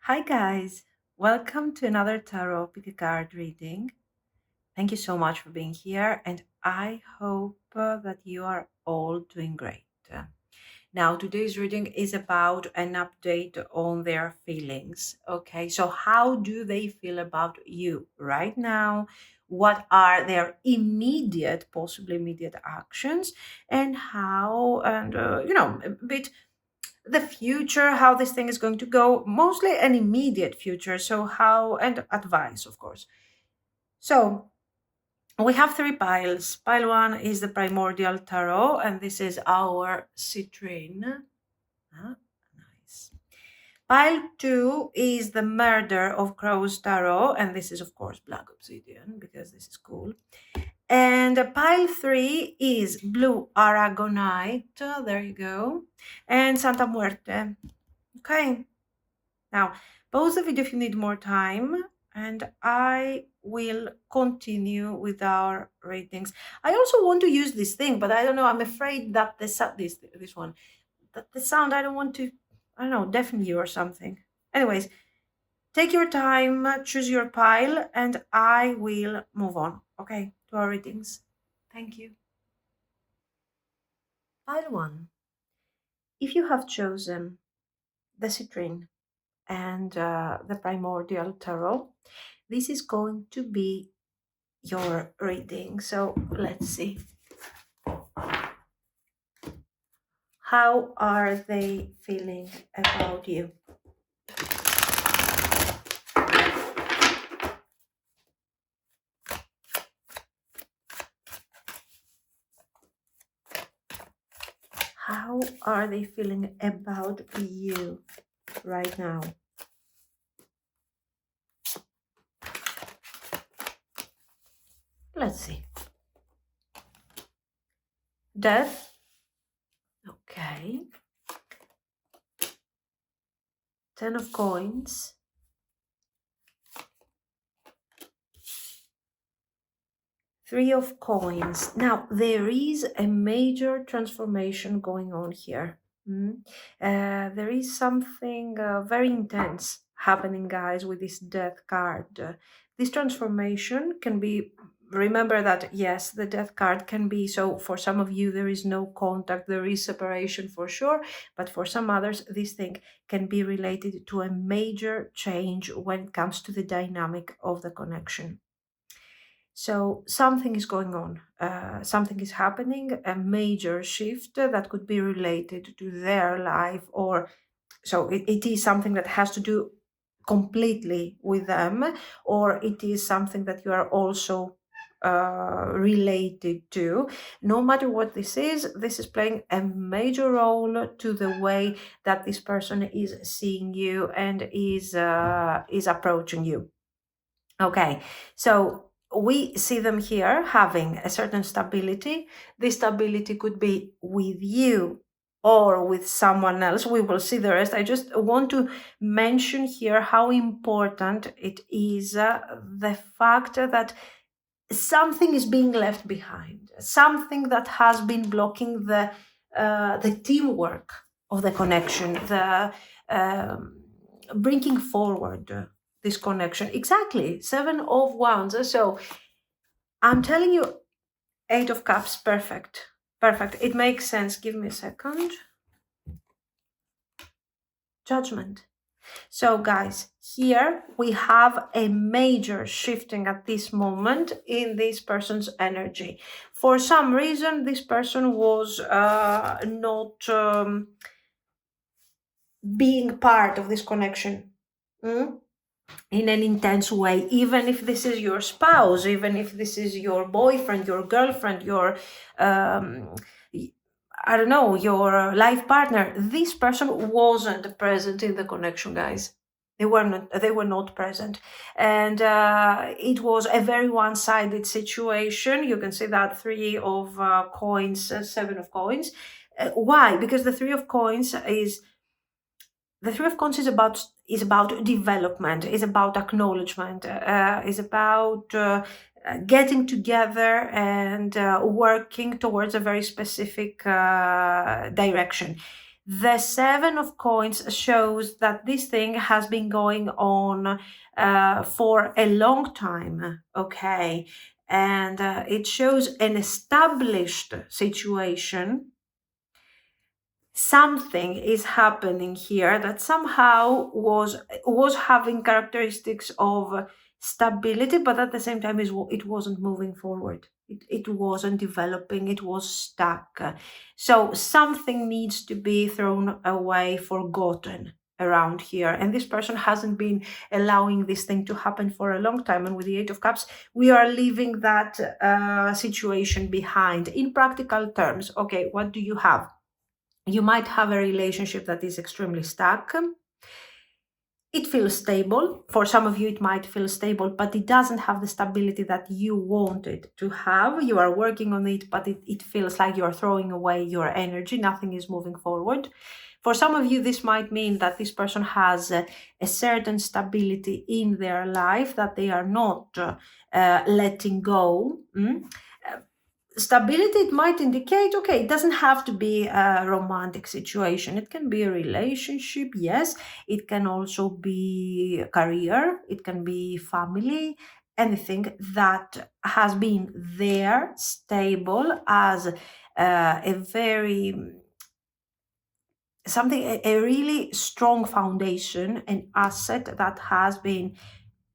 Hi, guys. Welcome to another tarot pick a card reading. Thank you so much for being here, and I hope that you are all doing great. Now, today's reading is about an update on their feelings. Okay, so how do they feel about you right now? What are their immediate, possibly immediate actions, and how, and a bit the future, how this thing is going to go, mostly an immediate future. So, how, and advice, of course. So, we have three piles. Pile one is the Primordial Tarot, and this is our CITRINE. Nice. Pile two is the Murder of Crows Tarot, and this is, of course, Black Obsidian, because this is cool. And pile three is Blue Aragonite. There you go. And Santa Muerte. Okay. Now, pause the video if you need more time, and I will continue with our ratings. I also want to use this thing, but I don't know. I'm afraid that this one, that the sound, I don't want to, I don't know, deafen you or something. Anyways, take your time, choose your pile, and I will move on. Okay, to our readings. Thank you. Pile one. If you have chosen the citrine and the Primordial Tarot, this is going to be your reading. So let's see. How are they feeling about you? How are they feeling about you right now? Let's see. Death. Okay. 10 of coins. Three of coins. Now, there is a major transformation going on here. There is something very intense happening, guys, with this death card. This transformation can be, remember that, yes, the death card can be, so for some of you, there is no contact, there is separation for sure, but for some others, this thing can be related to a major change when it comes to the dynamic of the connection. So something is going on, something is happening, a major shift that could be related to their life, or so it is something that has to do completely with them, or it is something that you are also related to. No matter what this is playing a major role to the way that this person is seeing you and is approaching you. Okay, so we see them here having a certain stability. This stability could be with you or with someone else. We will see the rest. I just want to mention here how important it is, the fact that something is being left behind, something that has been blocking the teamwork of the connection, the bringing forward this connection. Exactly, 7 of Wands. So I'm telling you, 8 of Cups, perfect. It makes sense. Give me a second. Judgment. So guys, here we have a major shifting at this moment in this person's energy. For some reason, this person was not being part of this connection. In an intense way, even if this is your spouse, even if this is your boyfriend, your girlfriend, your I don't know, your life partner, this person wasn't present in the connection, guys. They were not present, and it was a very one-sided situation. You can see that 3 of coins, 7 of coins. Why? Because the 3 of coins is about development, is about acknowledgement, is about getting together and working towards a very specific direction. The Seven of Coins shows that this thing has been going on for a long time, okay? And it shows an established situation. Something is happening here that somehow was having characteristics of stability, but at the same time it wasn't moving forward. It wasn't developing, it was stuck. So something needs to be thrown away, forgotten around here, and this person hasn't been allowing this thing to happen for a long time. And with the Eight of Cups, we are leaving that situation behind. In practical terms, okay, what do you have? You might have a relationship that is extremely stuck. It feels stable. For some of you, it might feel stable, but it doesn't have the stability that you want it to have. You are working on it, but it feels like you're throwing away your energy. Nothing is moving forward. For some of you, this might mean that this person has a certain stability in their life that they are not letting go. Stability, it might indicate, okay, it doesn't have to be a romantic situation. It can be a relationship, yes. It can also be a career. It can be family. Anything that has been there, stable, as a very something, a really strong foundation, an asset that has been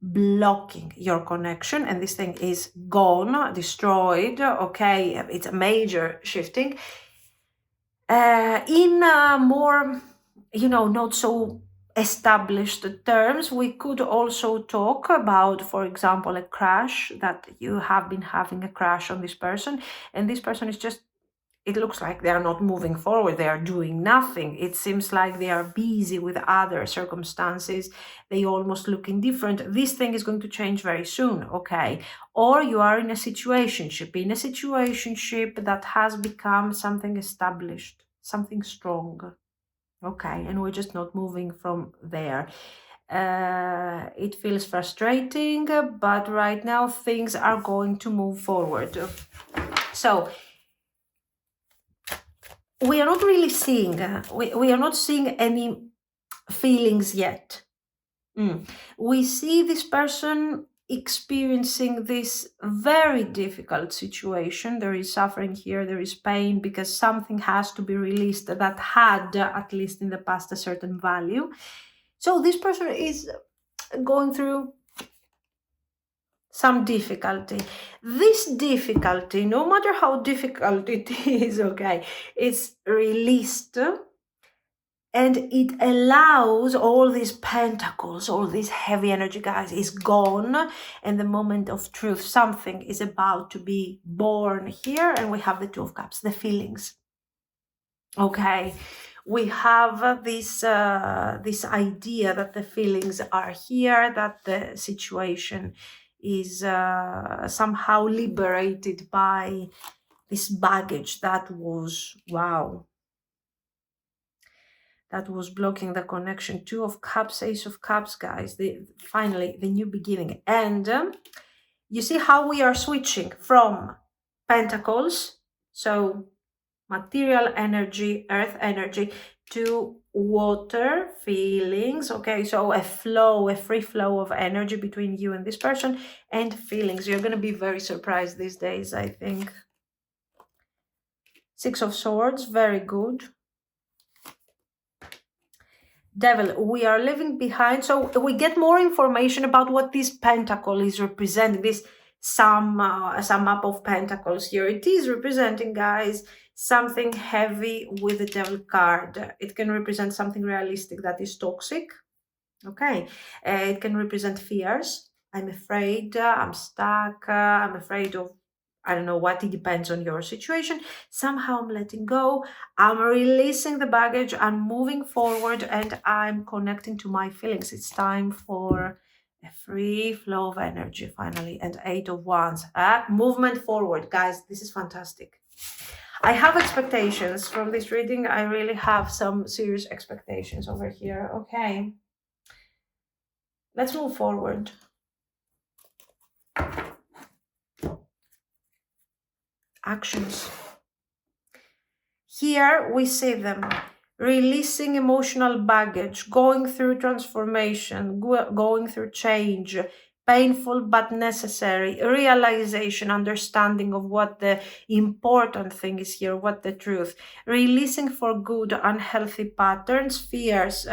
blocking your connection, and this thing is gone, destroyed, okay? It's a major shifting. In more, not so established terms, we could also talk about, for example, a crush, that you have been having a crush on this person, and this person is just, it looks like they are not moving forward. They are doing nothing. It seems like they are busy with other circumstances. They almost look indifferent. This thing is going to change very soon, okay? Or you are in a situationship that has become something established, something strong, okay? And we're just not moving from there. It feels frustrating, but right now things are going to move forward. So, we are not really seeing, we are not seeing any feelings yet. We see this person experiencing this very difficult situation. There is suffering here, there is pain, because something has to be released that had, at least in the past, a certain value. So this person is going through some difficulty. This difficulty, no matter how difficult it is, okay, it's released, and it allows all these pentacles, all this heavy energy, guys, is gone. And the moment of truth, something is about to be born here. And we have the Two of Cups, the feelings. Okay, we have this idea that the feelings are here, that the situation is somehow liberated by this baggage that was, that was blocking the connection. Two of Cups, Ace of Cups, guys. Finally, the new beginning. And you see how we are switching from Pentacles, so material energy, earth energy, to water, feelings. Okay, so a free flow of energy between you and this person, and feelings. You're going to be very surprised these days, I think. Six of Swords, very good. Devil, we are leaving behind. So we get more information about what this pentacle is representing. This sum up of pentacles here. It is representing, guys, something heavy with the Devil card. It can represent something realistic that is toxic. Okay. It can represent fears. I'm afraid, I'm stuck, I'm afraid of, I don't know what, it depends on your situation. Somehow I'm letting go, I'm releasing the baggage, I'm moving forward, and I'm connecting to my feelings. It's time for a free flow of energy, finally. And Eight of Wands, movement forward. Guys, this is fantastic. I have expectations from this reading. I really have some serious expectations over here. Okay. Let's move forward. Actions. Here we see them. releasing emotional baggage, going through transformation, going through change, painful but necessary, realization, understanding of what the important thing is here, what the truth, releasing for good unhealthy patterns, fears,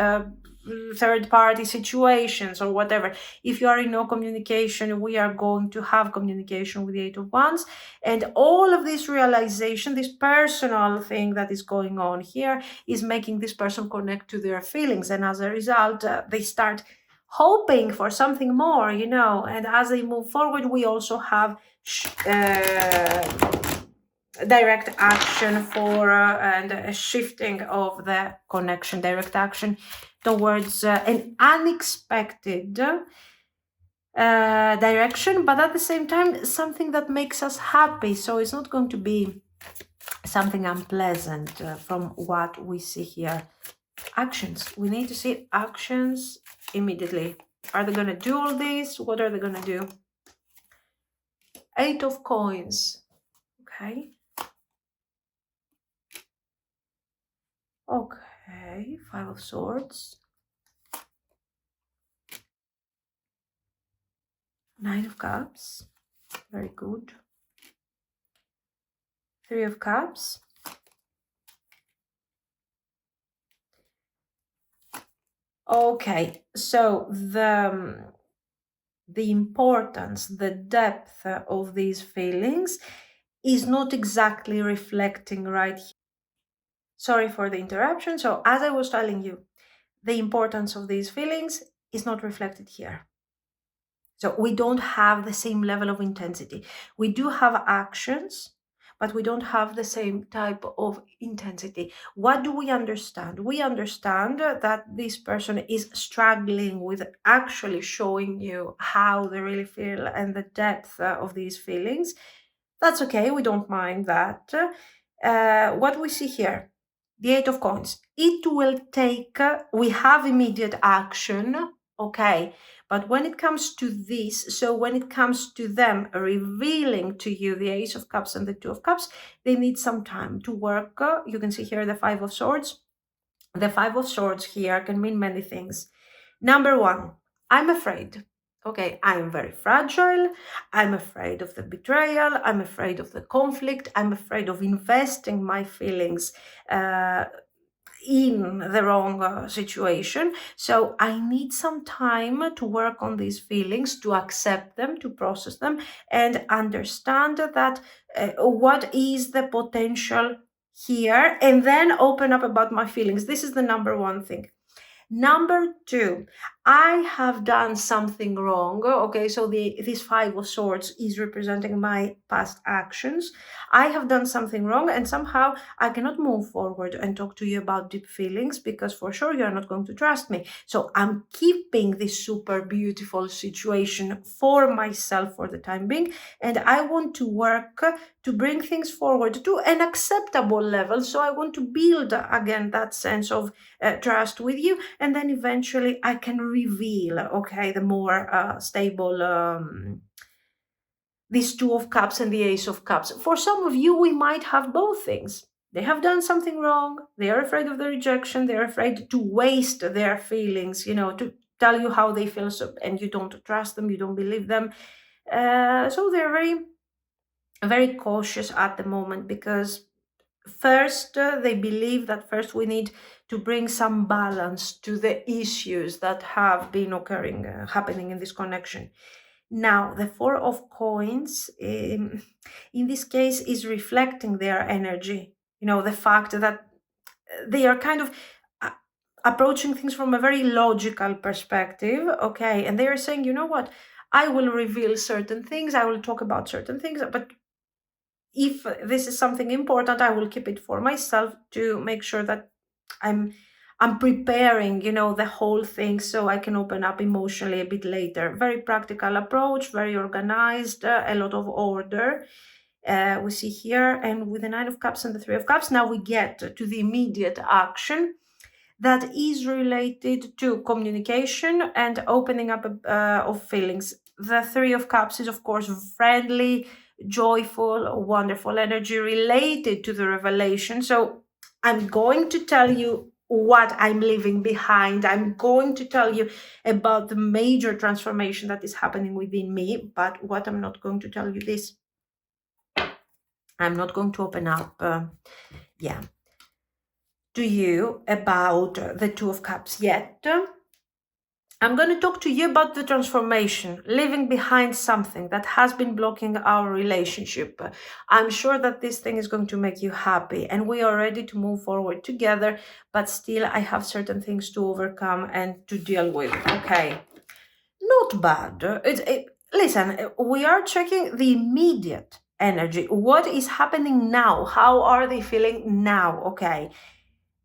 third party situations or whatever. If you are in no communication, we are going to have communication with the Eight of Wands, and all of this realization, this personal thing that is going on here, is making this person connect to their feelings, and as a result they start hoping for something more, you know. And as they move forward, we also have direct action for and a shifting of the connection, direct action towards an unexpected direction, but at the same time something that makes us happy. So it's not going to be something unpleasant from what we see here. Actions. We need to see actions immediately. Are they going to do all this? What are they going to do? Eight of Coins. Okay. Okay. Five of Swords. Nine of Cups. Very good. Three of Cups. Okay, so the importance, the depth of these feelings is not exactly reflecting right here. Sorry for the interruption. So as I was telling you, the importance of these feelings is not reflected here. So we don't have the same level of intensity. We do have actions, but we don't have the same type of intensity. What do we understand? We understand that this person is struggling with actually showing you how they really feel and the depth of these feelings. That's okay, we don't mind that. What we see here, the Eight of Coins, it will take, we have immediate action, okay, but when it comes to this, so when it comes to them revealing to you the Ace of Cups and the Two of Cups, they need some time to work. You can see here the Five of Swords. The Five of Swords here can mean many things. Number one, I'm afraid. Okay, I am very fragile. I'm afraid of the betrayal. I'm afraid of the conflict. I'm afraid of investing my feelings in the wrong situation. So I need some time to work on these feelings, to accept them, to process them, and understand that what is the potential here, and then open up about my feelings. This is the number one thing. Number two, I have done something wrong. Okay, so this Five of Swords is representing my past actions. I have done something wrong, and somehow I cannot move forward and talk to you about deep feelings because for sure you are not going to trust me. So I'm keeping this super beautiful situation for myself for the time being, and I want to work to bring things forward to an acceptable level. So I want to build again that sense of trust with you, and then eventually I can reveal, okay, the more stable these Two of Cups and the Ace of Cups. For some of you, we might have both things. They have done something wrong. They are afraid of the rejection. They're afraid to waste their feelings, you know, to tell you how they feel, so, and you don't trust them, you don't believe them. So they're very, very cautious at the moment because first, they believe that first we need to bring some balance to the issues that have been occurring, happening in this connection. Now, the Four of Coins, in this case, is reflecting their energy. You know, the fact that they are kind of approaching things from a very logical perspective, okay? And they are saying, you know what, I will reveal certain things, I will talk about certain things, but if this is something important, I will keep it for myself to make sure that I'm preparing, you know, the whole thing so I can open up emotionally a bit later. Very practical approach, very organized, a lot of order. We see here, and with the Nine of Cups and the Three of Cups, now we get to the immediate action that is related to communication and opening up of feelings. The Three of Cups is, of course, friendly, joyful, wonderful energy related to the revelation. So I'm going to tell you what I'm leaving behind. I'm going to tell you about the major transformation that is happening within me, but what I'm not going to tell you this. I'm not going to open up, to you about the Two of Cups yet. I'm going to talk to you about the transformation, leaving behind something that has been blocking our relationship. I'm sure that this thing is going to make you happy and we are ready to move forward together, but still I have certain things to overcome and to deal with. Okay, not bad. Listen, we are checking the immediate energy. What is happening now? How are they feeling now? Okay.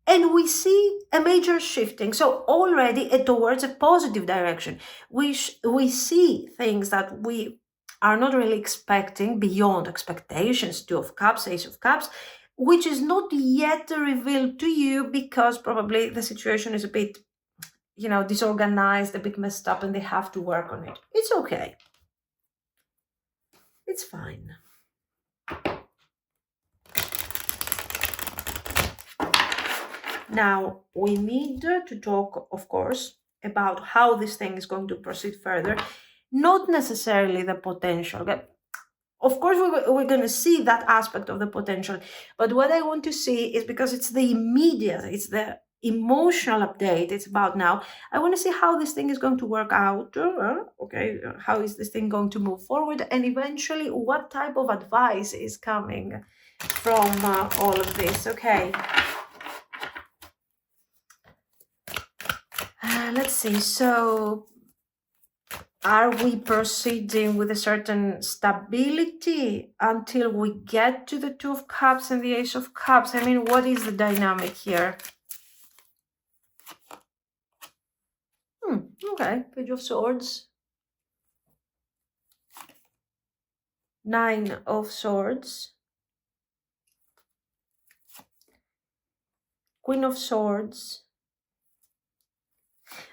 And we see a major shifting, so already towards a positive direction. We see things that we are not really expecting, beyond expectations. Two of Cups, Ace of Cups, which is not yet revealed to you because probably the situation is a bit, disorganized, a bit messed up, and they have to work on it. It's okay. It's fine. Now, we need to talk, of course, about how this thing is going to proceed further, not necessarily the potential. Of course, we're going to see that aspect of the potential, but what I want to see is, because it's the immediate, it's the emotional update, it's about now, I want to see how this thing is going to work out, how is this thing going to move forward, and eventually what type of advice is coming from all of this, okay? Let's see. So, are we proceeding with a certain stability until we get to the Two of Cups and the Ace of Cups? I mean, what is the dynamic here? Okay, Page of Swords. 9 of Swords. Queen of Swords.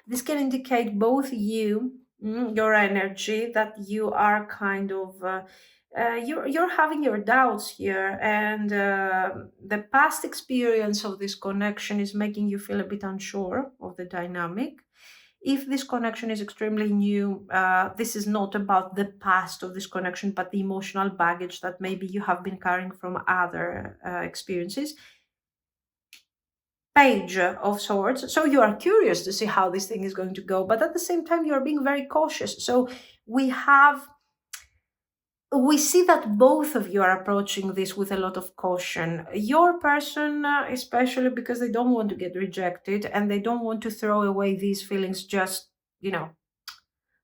This can indicate both you, your energy, that you are kind of, you're having your doubts here, and the past experience of this connection is making you feel a bit unsure of the dynamic. If this connection is extremely new, this is not about the past of this connection, but the emotional baggage that maybe you have been carrying from other experiences. Page of Swords. So you are curious to see how this thing is going to go, but at the same time, you are being very cautious. So we see that both of you are approaching this with a lot of caution. Your person, especially because they don't want to get rejected and they don't want to throw away these feelings just,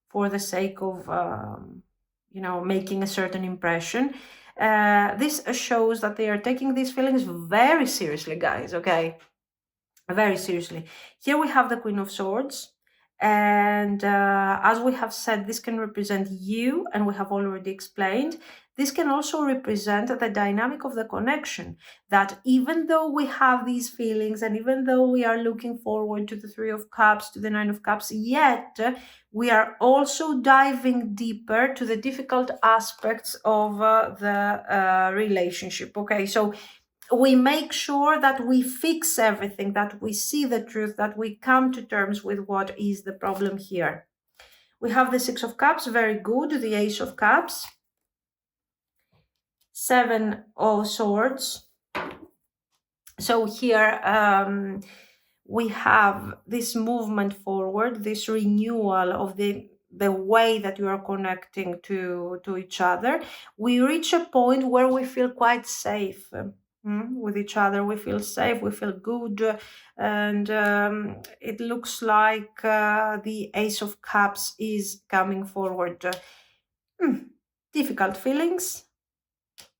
for the sake of, making a certain impression. This shows that they are taking these feelings very seriously, guys, okay? Very seriously. Here we have the Queen of Swords, and as we have said, this can represent you, and we have already explained. This can also represent the dynamic of the connection, that even though we have these feelings and even though we are looking forward to the Three of Cups, to the Nine of Cups, yet we are also diving deeper to the difficult aspects of the relationship. Okay, so we make sure that we fix everything, that we see the truth, that we come to terms with what is the problem here. We have the Six of Cups, very good. The Ace of Cups. 7 of Swords. So here we have this movement forward, this renewal of the way that you are connecting to each other. We reach a point where we feel quite safe. With each other, we feel safe, we feel good, and it looks like the Ace of Cups is coming forward. Difficult feelings,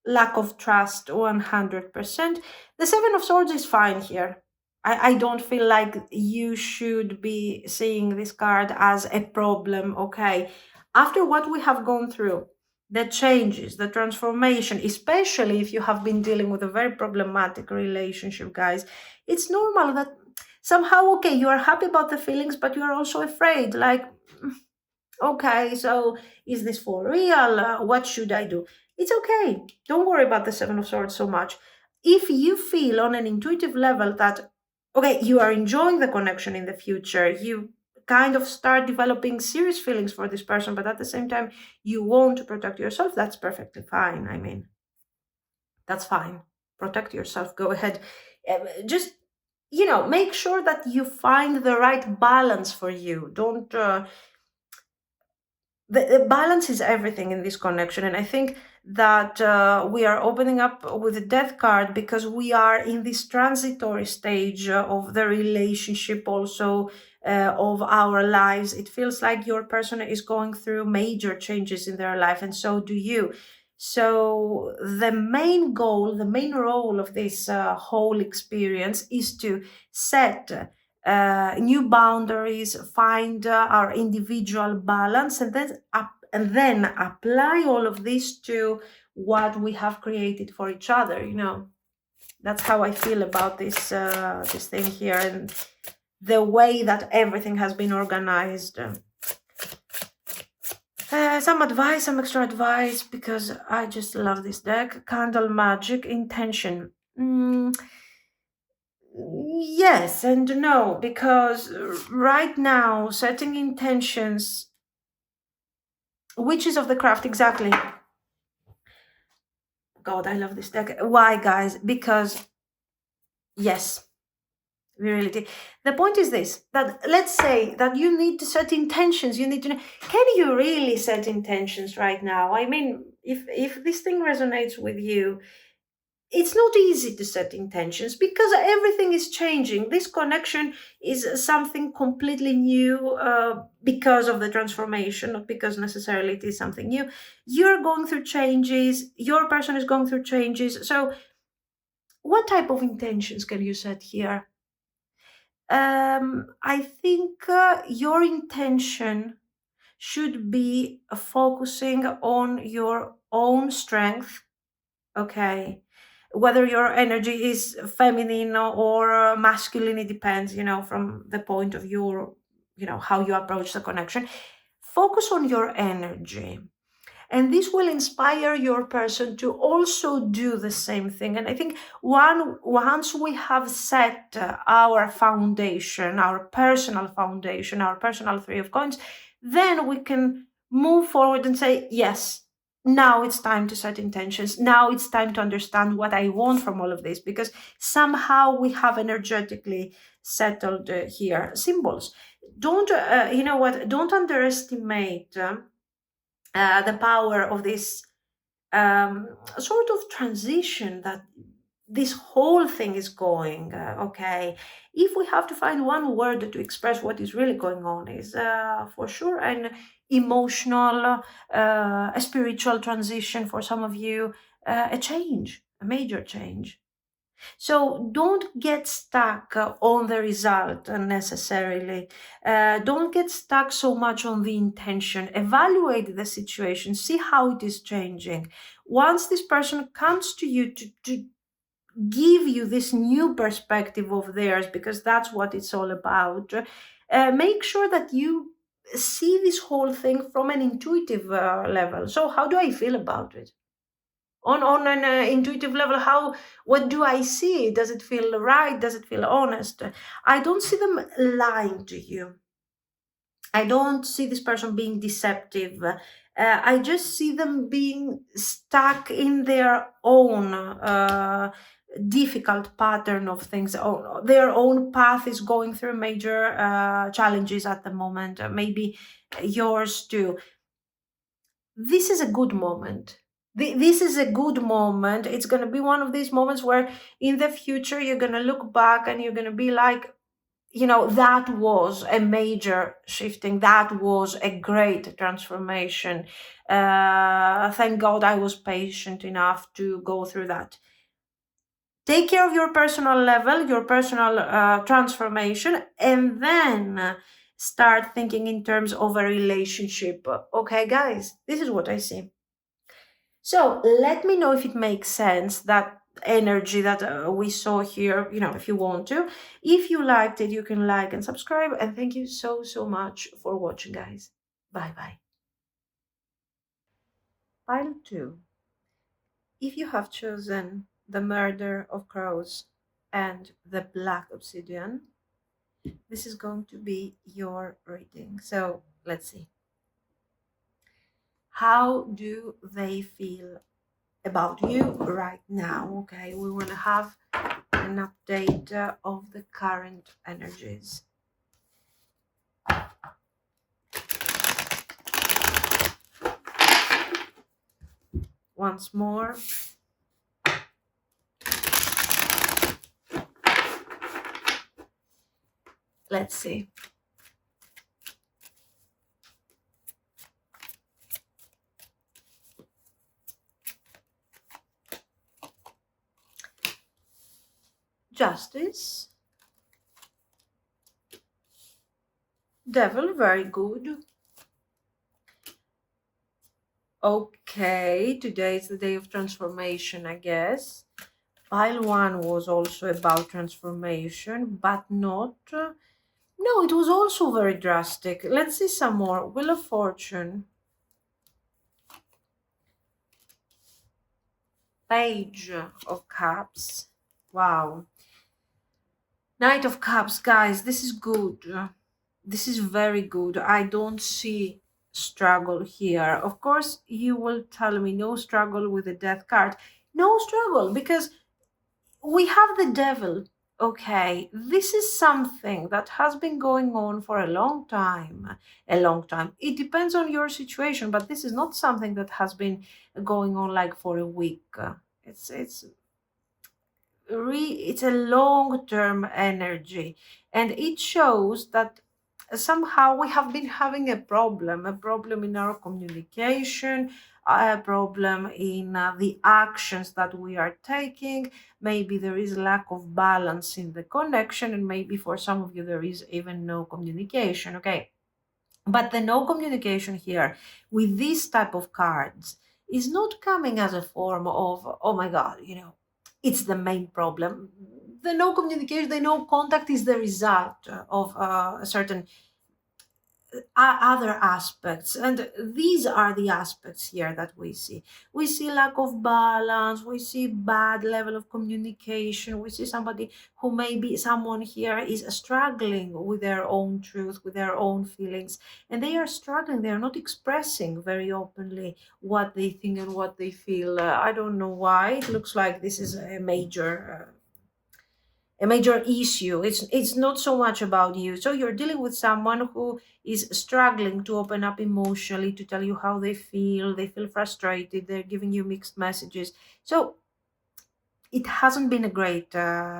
lack of trust, 100%. The Seven of Swords is fine here. I don't feel like you should be seeing this card as a problem, okay? After what we have gone through, the changes, the transformation, especially if you have been dealing with a very problematic relationship, guys, it's normal that somehow, okay, you are happy about the feelings, but you are also afraid, like, okay, so is this for real? What should I do? It's okay. Don't worry about the Seven of Swords so much. If you feel on an intuitive level that okay, you are enjoying the connection in the future. You kind of start developing serious feelings for this person, but at the same time, you want to protect yourself. That's perfectly fine. I mean, that's fine. Protect yourself. Go ahead. Just, make sure that you find the right balance for you. Don't the balance is everything in this connection, and I think that we are opening up with the death card because we are in this transitory stage of the relationship, also of our lives. It feels like your person is going through major changes in their life, and so do you. So the main goal, the main role of this whole experience is to set new boundaries, find our individual balance, and then apply all of this to what we have created for each other. That's how I feel about this thing here, and the way that everything has been organized. Some advice, some extra advice, because I just love this deck. Candle Magic, Intention. Yes and no, because right now, setting intentions, Witches of the Craft, exactly. God, I love this deck. Why, guys? Because, yes, we really did. The point is this, that let's say that you need to set intentions. You need to know, can you really set intentions right now? I mean, if this thing resonates with you, it's not easy to set intentions because everything is changing. This connection is something completely new because of the transformation, not because necessarily it is something new. You're going through changes, your person is going through changes. So, what type of intentions can you set here? I think your intention should be focusing on your own strength. Okay, whether your energy is feminine or masculine, it depends, from the point of view, or, how you approach the connection. Focus on your energy, and this will inspire your person to also do the same thing. And I think once we have set our foundation, our personal foundation, our personal three of coins, then we can move forward and say, yes, now it's time to set intentions. Now it's time to understand what I want from all of this, because somehow we have energetically settled here symbols. Don't don't underestimate the power of this sort of transition that this whole thing is going. Okay, if we have to find one word to express what is really going on, is for sure an emotional, a spiritual transition for some of you, a change, a major change. So don't get stuck on the result unnecessarily. Don't get stuck so much on the intention. Evaluate the situation, see how it is changing. Once this person comes to you to give you this new perspective of theirs, because that's what it's all about, make sure that you see this whole thing from an intuitive level. So, how do I feel about it? On an intuitive level, what do I see? Does it feel right? Does it feel honest? I don't see them lying to you. I don't see this person being deceptive. I just see them being stuck in their own difficult pattern of things. Their own path is going through major challenges at the moment, maybe yours too. This is a good moment. This is a good moment. It's going to be one of these moments where in the future you're going to look back and you're going to be like, that was a major shifting. That was a great transformation. Thank God I was patient enough to go through that. Take care of your personal level, your personal transformation, and then start thinking in terms of a relationship. Okay, guys, this is what I see. So let me know if it makes sense, that energy that we saw here, if you want to. If you liked it, you can like and subscribe. And thank you so, so much for watching, guys. Bye-bye. Pile 2. If you have chosen the murder of crows, and the black obsidian. This is going to be your reading. So let's see. How do they feel about you right now? Okay, we want to have an update of the current energies. Once more. Let's see. Justice. Devil, very good. Okay, today is the day of transformation, I guess. Pile 1 was also about transformation, but not... no, it was also very drastic. Let's see some more. Wheel of Fortune. Page of Cups. Wow. Knight of Cups, guys, this is good. This is very good. I don't see struggle here. Of course, you will tell me no struggle with the Death card. No struggle, because we have the Devil. Okay, this is something that has been going on for a long time. A long time. It depends on your situation, but this is not something that has been going on like for a week. It's it's a long-term energy, and it shows that somehow we have been having a problem in our communication, a problem in the actions that we are taking. Maybe there is lack of balance in the connection, and maybe for some of you there is even no communication. Okay, but the no communication here with this type of cards is not coming as a form of, oh my God, it's the main problem. The no communication, the no contact is the result of a certain other aspects, and these are the aspects here that we see lack of balance, we see bad level of communication, we see somebody who maybe someone here is struggling with their own truth, with their own feelings, and they are struggling, they are not expressing very openly what they think and what they feel. I don't know why it looks like this is a major issue. It's not so much about you. So you're dealing with someone who is struggling to open up emotionally, to tell you how they feel frustrated, they're giving you mixed messages. So it hasn't been a great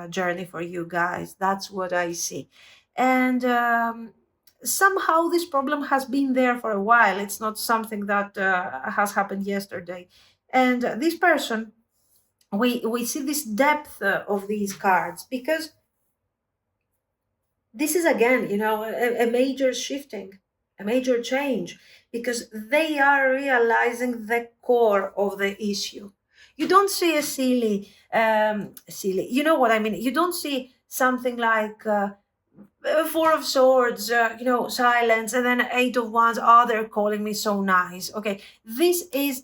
journey for you guys. That's what I see. And somehow this problem has been there for a while. It's not something that has happened yesterday. And this person, we see this depth of these cards, because this is again, a major shifting, a major change, because they are realizing the core of the issue. You don't see a silly, you know what I mean? You don't see something like Four of Swords, silence, and then Eight of Wands. Oh, they're calling me so nice. Okay, this is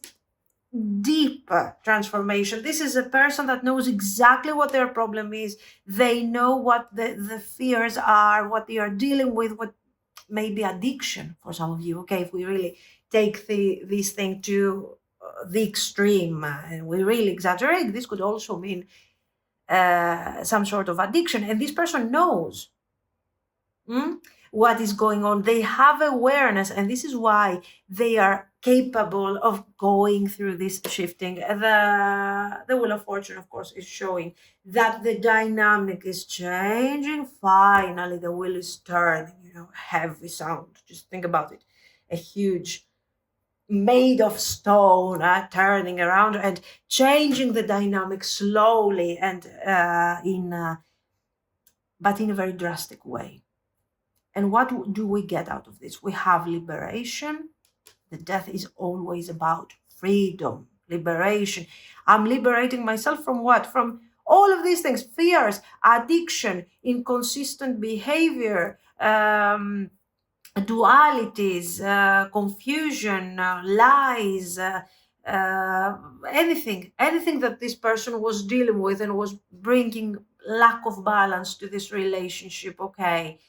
deep transformation. This is a person that knows exactly what their problem is. They know what the fears are, what they are dealing with, what may be addiction for some of you. Okay, if we really take this thing to the extreme and we really exaggerate, this could also mean some sort of addiction. And this person knows what is going on. They have awareness, and this is why they are capable of going through this shifting. The Wheel of Fortune, of course, is showing that the dynamic is changing. Finally, the wheel is turning, heavy sound. Just think about it. A huge made of stone turning around and changing the dynamic slowly and but in a very drastic way. And what do we get out of this? We have liberation. The Death is always about freedom, liberation. I'm liberating myself from what? From all of these things: fears, addiction, inconsistent behavior, dualities, confusion, lies, anything that this person was dealing with and was bringing lack of balance to this relationship, okay?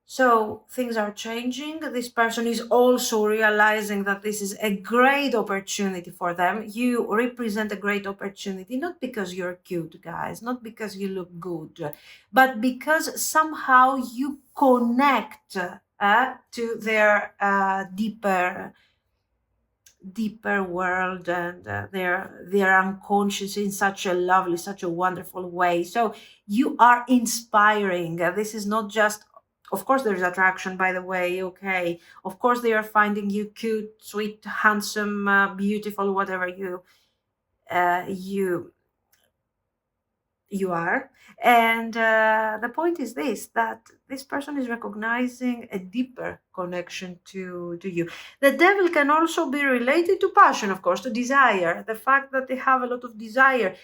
So things are changing. This person is also realizing that this is a great opportunity for them. You represent a great opportunity, not because you're cute, guys, not because you look good, but because somehow you connect to their deeper world, and their unconscious in such a lovely, such a wonderful way. So you are inspiring. This is not just, of course there's attraction, by the way, okay, of course they are finding you cute, sweet, handsome, beautiful, whatever you are. And the point is this, that this person is recognizing a deeper connection to you. The devil can also be related to passion, of course, to desire, the fact that they have a lot of desire.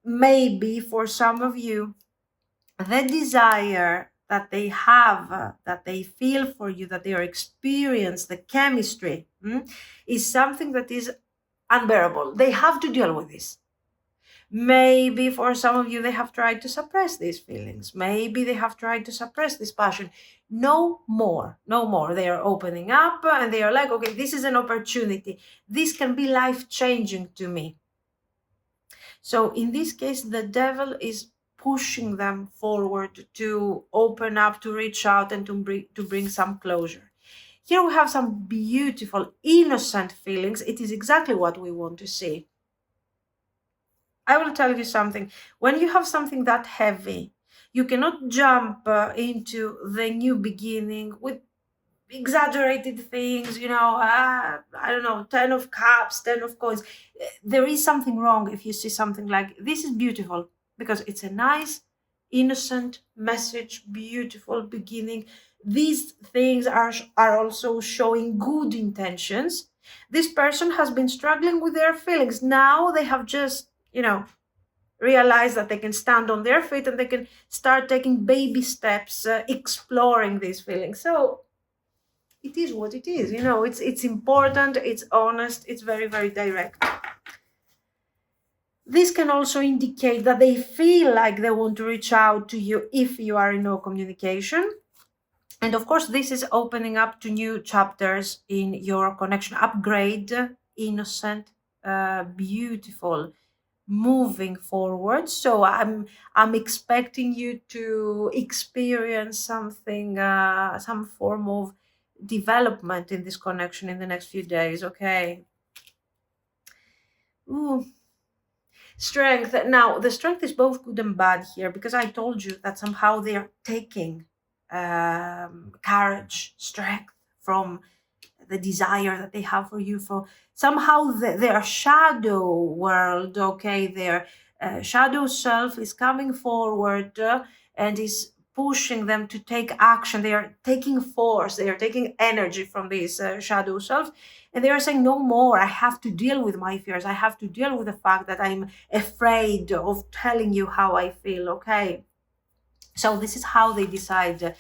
Maybe for some of you, the desire that they have, that they feel for you, that they are experience, the chemistry, is something that is unbearable. They have to deal with this. Maybe for some of you, they have tried to suppress these feelings. Maybe they have tried to suppress this passion. No more, no more. They are opening up and they are like, okay, this is an opportunity. This can be life-changing to me. So in this case, the devil is pushing them forward to open up, to reach out, and to bring some closure. Here we have some beautiful, innocent feelings. It is exactly what we want to see. I will tell you something. When you have something that heavy, you cannot jump into the new beginning with exaggerated things, I don't know, 10 of cups, 10 of coins. There is something wrong if you see something like this. Is beautiful because it's a nice, innocent message, beautiful beginning. These things are also showing good intentions. This person has been struggling with their feelings. Now they have just, realize that they can stand on their feet and they can start taking baby steps, exploring these feelings. So it is what it is. It's important, it's honest, it's very, very direct. This can also indicate that they feel like they want to reach out to you if you are in no communication. And of course, this is opening up to new chapters in your connection. Upgrade, innocent, beautiful, moving forward. So I'm expecting you to experience something, some form of development in this connection in the next few days. Okay. Ooh. Strength. Now the strength is both good and bad here, because I told you that somehow they are taking courage, strength from the desire that they have for you, for somehow their shadow world, okay, their shadow self is coming forward and is pushing them to take action. They are taking force, they are taking energy from this shadow self, and they are saying, no more, I have to deal with my fears, I have to deal with the fact that I'm afraid of telling you how I feel, okay? So this is how they decide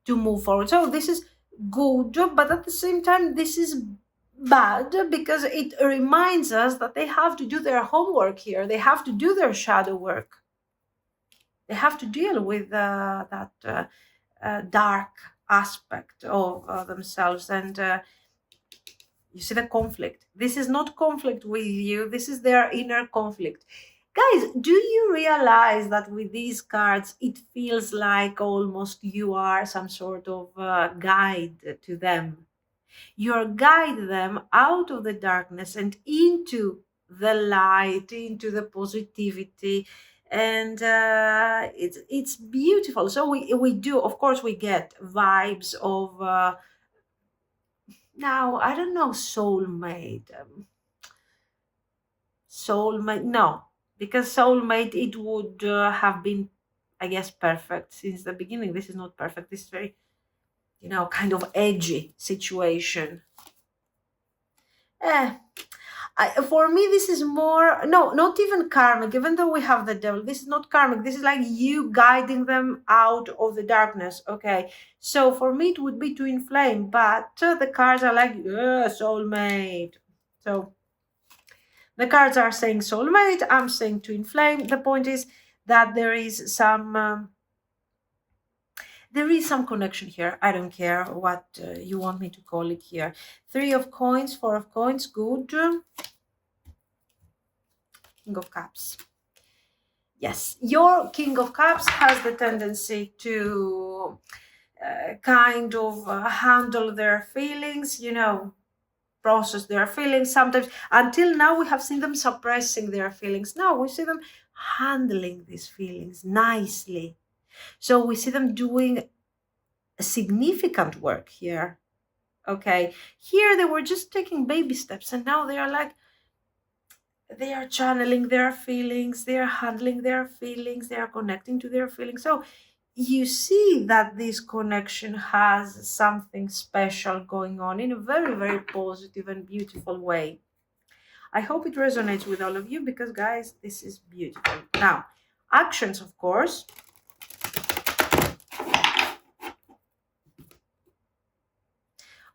to move forward. So this is good, but at the same time, this is bad, because it reminds us that they have to do their homework here. They have to do their shadow work. They have to deal with that dark aspect of themselves. And you see the conflict. This is not conflict with you. This is their inner conflict. Guys, do you realize that with these cards, it feels like almost you are some sort of guide to them? You're guide them out of the darkness and into the light, into the positivity, and it's beautiful. So we do, of course, we get vibes of now, I don't know, soulmate. Soulmate, no, because soulmate, it would have been, I guess, perfect since the beginning. This is not perfect. This is very, kind of edgy situation. For me, this is more, no, not even karmic, even though we have the devil. This is not karmic. This is like you guiding them out of the darkness. Okay, so for me, it would be to inflame, but the cards are like, soulmate. So the cards are saying soulmate, I'm saying to inflame. The point is that there is some connection here. I don't care what you want me to call it here. 3 of coins, 4 of coins, good. King of Cups. Yes, your King of Cups has the tendency to kind of handle their feelings, you know, process their feelings. Sometimes, until now, we have seen them suppressing their feelings. Now we see them handling these feelings nicely. So we see them doing significant work here. Okay, here they were just taking baby steps, and now they are like, they are channeling their feelings, they are handling their feelings, they are connecting to their feelings. So you see that this connection has something special going on in a very, very positive and beautiful way. I hope it resonates with all of you, because guys, this is beautiful. Now, actions, of course.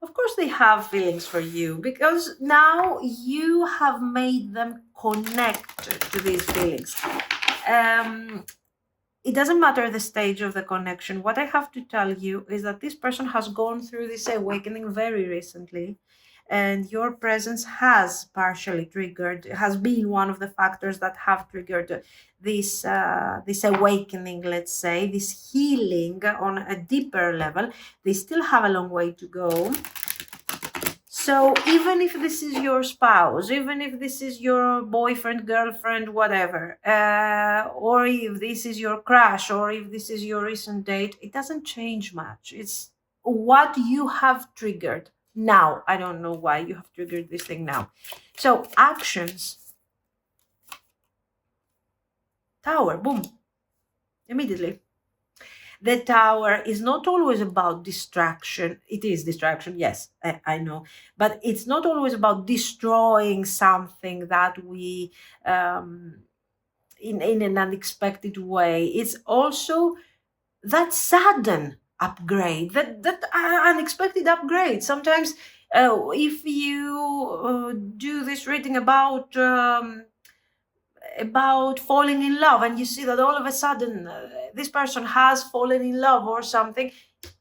Of course, they have feelings for you, because now you have made them connect to these feelings. It doesn't matter the stage of the connection. What I have to tell you is that this person has gone through this awakening very recently, and your presence has partially triggered, has been one of the factors that have triggered this awakening, let's say, this healing on a deeper level. They still have a long way to go. So even if this is your spouse, even if this is your boyfriend, girlfriend, whatever, or if this is your crush, or if this is your recent date, it doesn't change much. It's what you have triggered now. I don't know why you have triggered this thing now. So actions. Tower, boom, immediately. The Tower is not always about distraction. It is distraction, yes, I know. But it's not always about destroying something that we, in an unexpected way. It's also that sudden upgrade, that unexpected upgrade. Sometimes if you do this reading about falling in love, and you see that all of a sudden this person has fallen in love or something,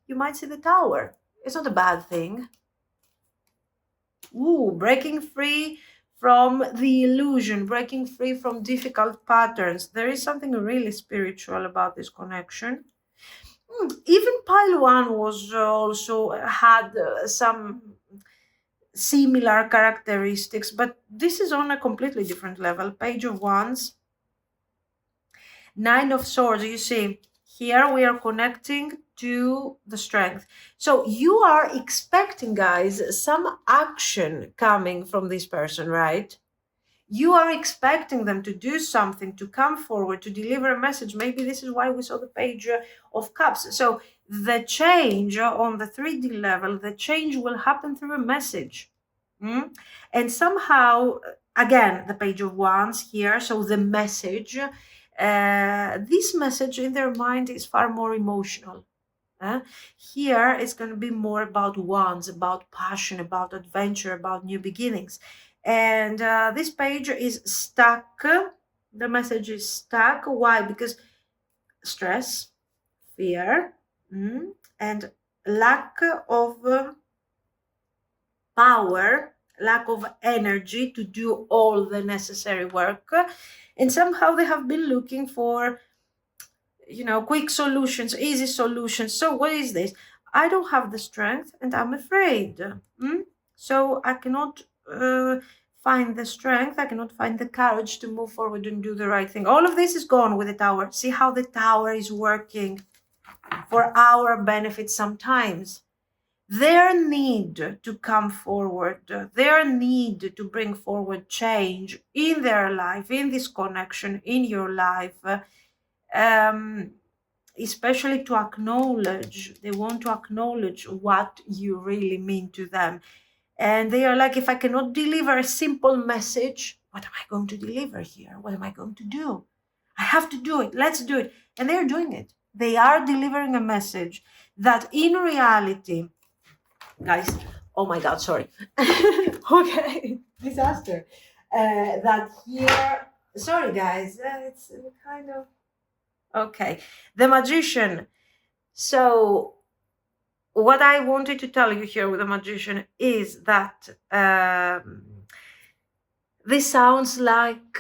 you might see the Tower. It's not a bad thing. Ooh, breaking free from the illusion, breaking free from difficult patterns. There is something really spiritual about this connection. Even pile 1 was also had some similar characteristics, but this is on a completely different level. Page of Wands, 9 of Swords. You see, here we are connecting to the Strength. So you are expecting, guys, some action coming from this person, right? You are expecting them to do something, to come forward, to deliver a message. Maybe this is why we saw the Page of Cups. So the change on the 3D level, the change will happen through a message. And somehow, again, the Page of Wands here, so the message, this message in their mind is far more emotional. Here it's going to be more about wands, about passion, about adventure, about new beginnings. And this page is stuck. The message is stuck. Why? Because stress, fear, and lack of power, lack of energy to do all the necessary work. And somehow they have been looking for, quick solutions, easy solutions. So what is this? I don't have the strength and I'm afraid. So I cannot find the strength, I cannot find the courage to move forward and do the right thing. All of this is gone with the Tower. See how the Tower is working for our benefit sometimes. Their need to come forward, their need to bring forward change in their life, in this connection, in your life, especially to acknowledge, they want to acknowledge what you really mean to them. And they are like, if I cannot deliver a simple message, what am I going to deliver here? What am I going to do? I have to do it. Let's do it. And they're doing it. They are delivering a message that in reality, guys, oh my God, sorry. Okay, disaster. That here, sorry guys, it's kind of, Okay, the Magician. So what I wanted to tell you here with the Magician is that this sounds like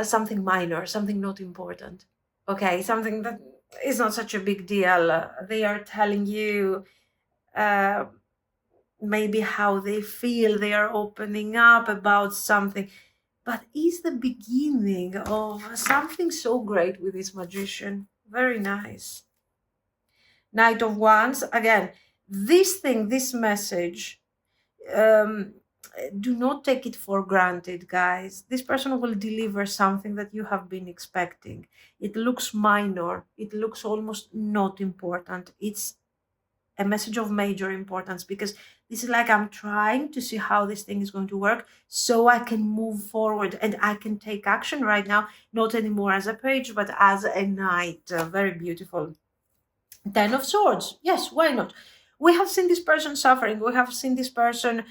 something minor, something not important. Okay, something that is not such a big deal. They are telling you uh, maybe how they feel, they are opening up about something, but is the beginning of something so great with this Magician. Very nice. Knight of Wands, again, this thing, this message, um, do not take it for granted, guys. This person will deliver something that you have been expecting. It looks minor, it looks almost not important. It's a message of major importance, because this is like, I'm trying to see how this thing is going to work so I can move forward and I can take action right now, not anymore as a page, but as a knight. Very beautiful. Ten of Swords. Yes, why not? We have seen this person suffering. We have seen this person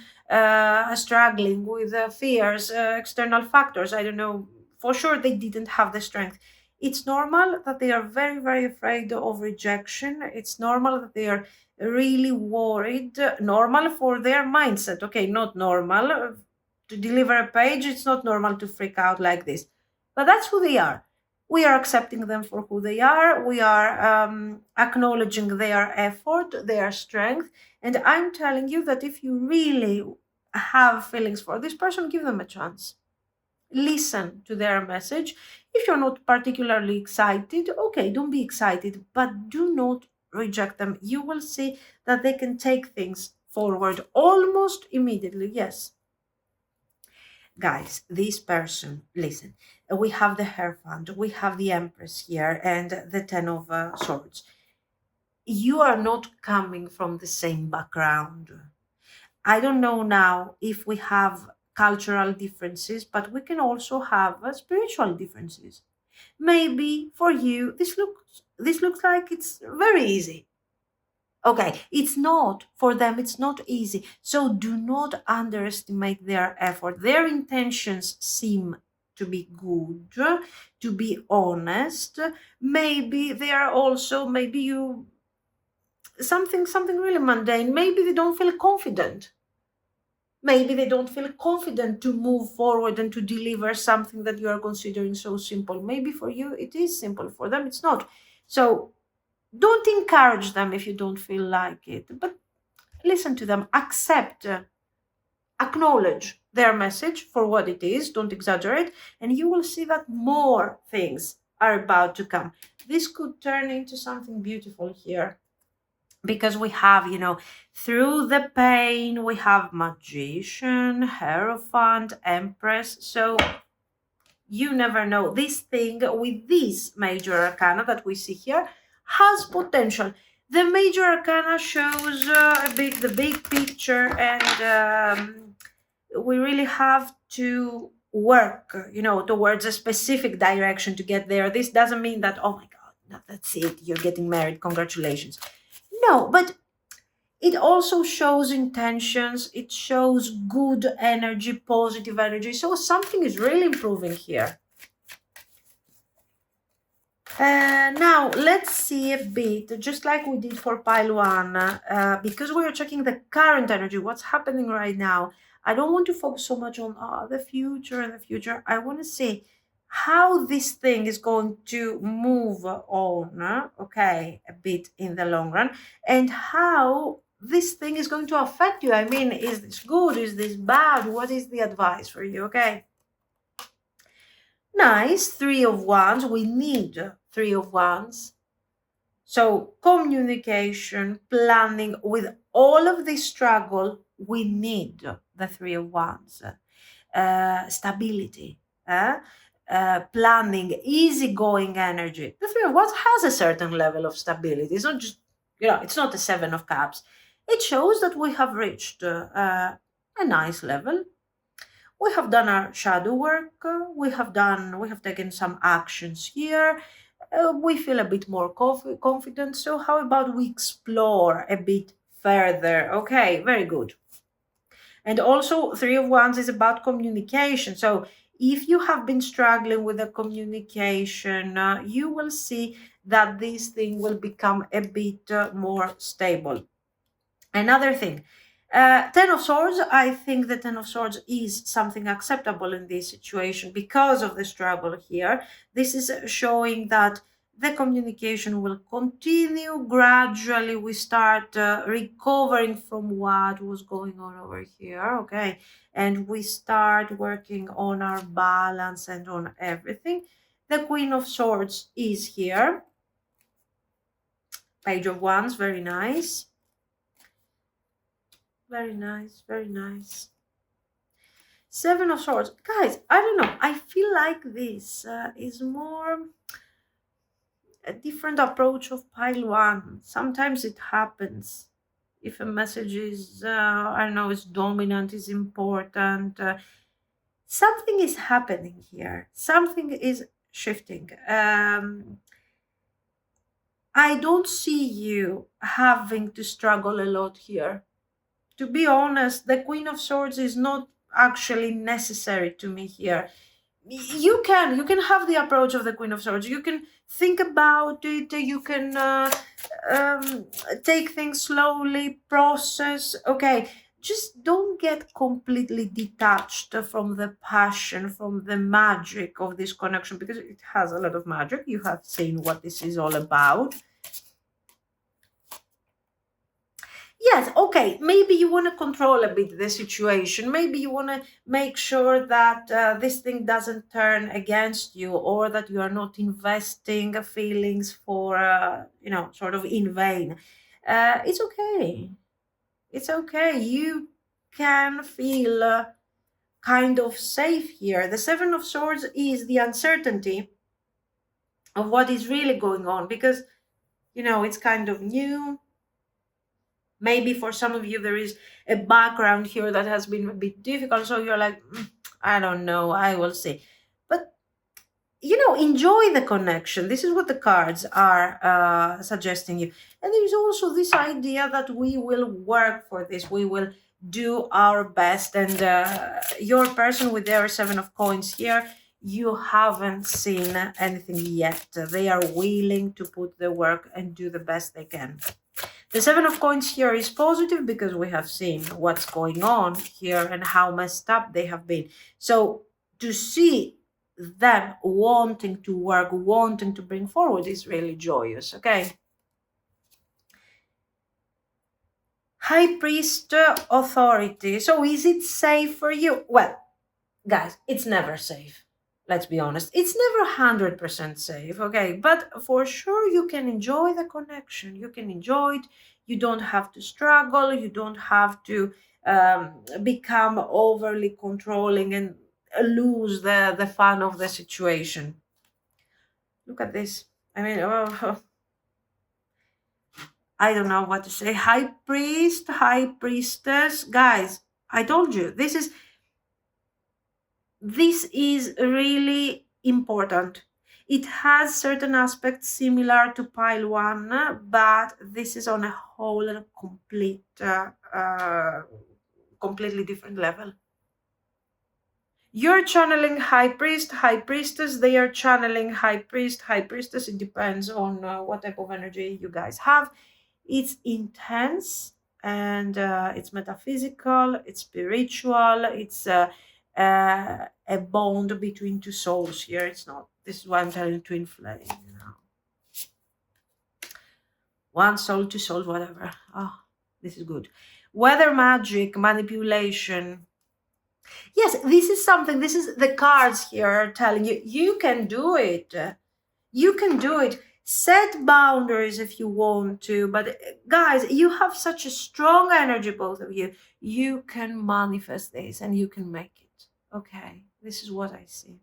struggling with fears, external factors. I don't know. For sure, they didn't have the strength. It's normal that they are very, very afraid of rejection. It's normal that they are really worried. Normal for their mindset. Okay, not normal. To deliver a page, it's not normal to freak out like this. But that's who they are. We are accepting them for who they are. We are acknowledging their effort, their strength. And I'm telling you that if you really have feelings for this person, give them a chance. Listen to their message. If you're not particularly excited, okay, don't be excited, but do not reject them. You will see that they can take things forward almost immediately. Yes. Guys, this person, listen, we have the Hierophant, we have the Empress here, and the Ten of Swords. You are not coming from the same background. I don't know now if we have cultural differences, but we can also have spiritual differences. Maybe for you, this looks like it's very easy. Okay, it's not for them, it's not easy. So do not underestimate their effort. Their intentions seem to be good, to be honest. Maybe they are also, maybe you, something really mundane. Maybe they don't feel confident. Maybe they don't feel confident to move forward and to deliver something that you are considering so simple. Maybe for you it is simple, for them it's not. So don't encourage them if you don't feel like it, but listen to them, accept, acknowledge their message for what it is, don't exaggerate, and you will see that more things are about to come. This could turn into something beautiful here, because we have, through the pain, we have Magician, Hierophant, Empress. So you never know. This thing with this major arcana that we see here has potential. The major arcana shows a bit the big picture, and we really have to work, towards a specific direction to get there. This doesn't mean that, oh my God, that's it, you're getting married, congratulations. No, but it also shows intentions, it shows good energy, positive energy. So something is really improving here. Now, let's see a bit, just like we did for pile one, because we are checking the current energy, what's happening right now. I don't want to focus so much on the future and the future. I want to see how this thing is going to move on, okay, a bit in the long run, and how this thing is going to affect you. I mean, is this good? Is this bad? What is the advice for you, okay? Nice, Three of Wands. We need Three of Wands. So communication, planning, with all of this struggle, we need the Three of Wands. Stability, planning, easygoing energy. The Three of Wands has a certain level of stability. It's not just, it's not the Seven of Cups. It shows that we have reached a nice level. We have done our shadow work. We have taken some actions here. We feel a bit more confident. So how about we explore a bit further? Okay, very good. And also, Three of Wands is about communication. So If you have been struggling with the communication, you will see that this thing will become a bit more stable. Another thing, Ten of Swords, I think the Ten of Swords is something acceptable in this situation because of the struggle here. This is showing that the communication will continue. Gradually, we start recovering from what was going on over here, okay? And we start working on our balance and on everything. The Queen of Swords is here. Page of Wands, very nice. Very nice, very nice. Seven of Swords. Guys, I don't know. I feel like this is more a different approach of pile one. Sometimes it happens. If a message is, I don't know, is dominant, is important, something is happening here. Something is shifting. I don't see you having to struggle a lot here. To be honest, the Queen of Swords is not actually necessary to me here. You can have the approach of the Queen of Swords. You can think about it. You can take things slowly, process. Okay, just don't get completely detached from the passion, from the magic of this connection, because it has a lot of magic. You have seen what this is all about. Yes, okay, maybe you want to control a bit the situation. Maybe you want to make sure that this thing doesn't turn against you, or that you are not investing feelings for, sort of in vain. It's okay. It's okay. You can feel kind of safe here. The Seven of Swords is the uncertainty of what is really going on, because, it's kind of new. Maybe for some of you, there is a background here that has been a bit difficult. So you're like, I don't know, I will see. But, enjoy the connection. This is what the cards are suggesting you. And there's also this idea that we will work for this. We will do our best. And your person with their Seven of Coins here, you haven't seen anything yet. They are willing to put the work and do the best they can. The Seven of Coins here is positive because we have seen what's going on here and how messed up they have been. So to see them wanting to work, wanting to bring forward is really joyous, okay? High Priest, authority. So is it safe for you? Well, guys, it's never safe. Let's be honest. It's never 100% safe, okay? But for sure, you can enjoy the connection. You can enjoy it. You don't have to struggle. You don't have to become overly controlling and lose the fun of the situation. Look at this. I mean, I don't know what to say. High Priest, High Priestess. Guys, I told you, this is really important. It has certain aspects similar to pile one, but this is on a whole and completely different level. You're channeling High Priest, High Priestess. They are channeling High Priest, High Priestess. It depends on what type of energy you guys have. It's intense and it's metaphysical, it's spiritual, it's a bond between two souls here. It's not, this is why I'm telling twin flame, one soul, two souls, whatever. Oh, this is good. Weather magic, manipulation. Yes, this is something, this is the cards here are telling you, you can do it. You can do it. Set boundaries if you want to, but guys, you have such a strong energy, both of you. You can manifest this and you can make it. Okay, this is what I see.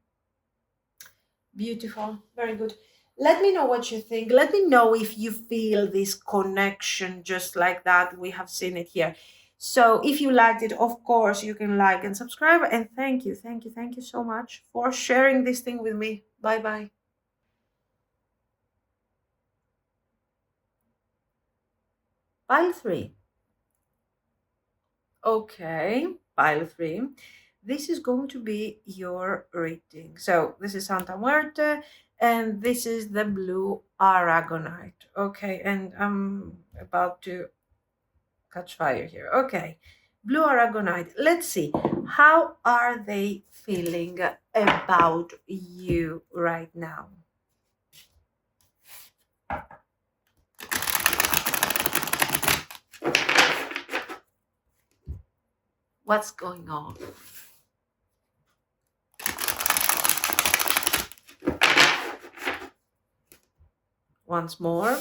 Beautiful, very good. Let me know what you think. Let me know if you feel this connection just like that. We have seen it here. So if you liked it, of course, you can like and subscribe. And thank you so much for sharing this thing with me. Bye-bye. Pile 3. Okay, pile 3. this is going to be your reading. So this is Santa Muerte, and this is the blue Aragonite. Okay, and I'm about to catch fire here. Okay, blue Aragonite. Let's see. How are they feeling about you right now? What's going on? Once more.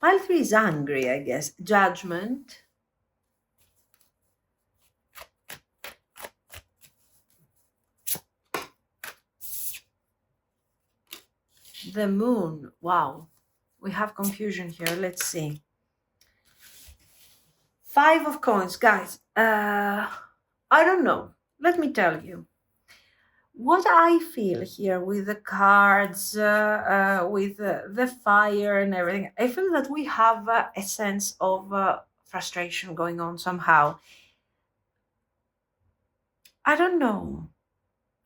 Pile 3 is angry, I guess. Judgment. The moon. Wow. We have confusion here. Let's see. 5 of coins. Guys, I don't know. Let me tell you. What I feel here with the cards, with the fire and everything, I feel that we have a sense of frustration going on somehow. I don't know.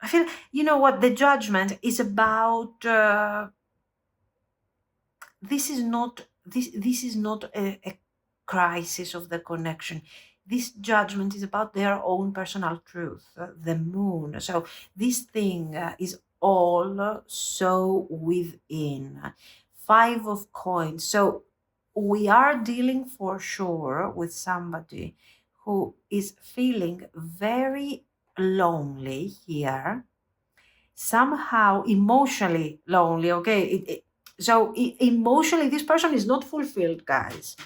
I feel, you know what, the judgment is about, this is not a crisis of the connection. This judgment is about their own personal truth, the moon. So this thing is all so within. 5 of coins. So we are dealing for sure with somebody who is feeling very lonely here, somehow emotionally lonely. Okay, so emotionally this person is not fulfilled, guys.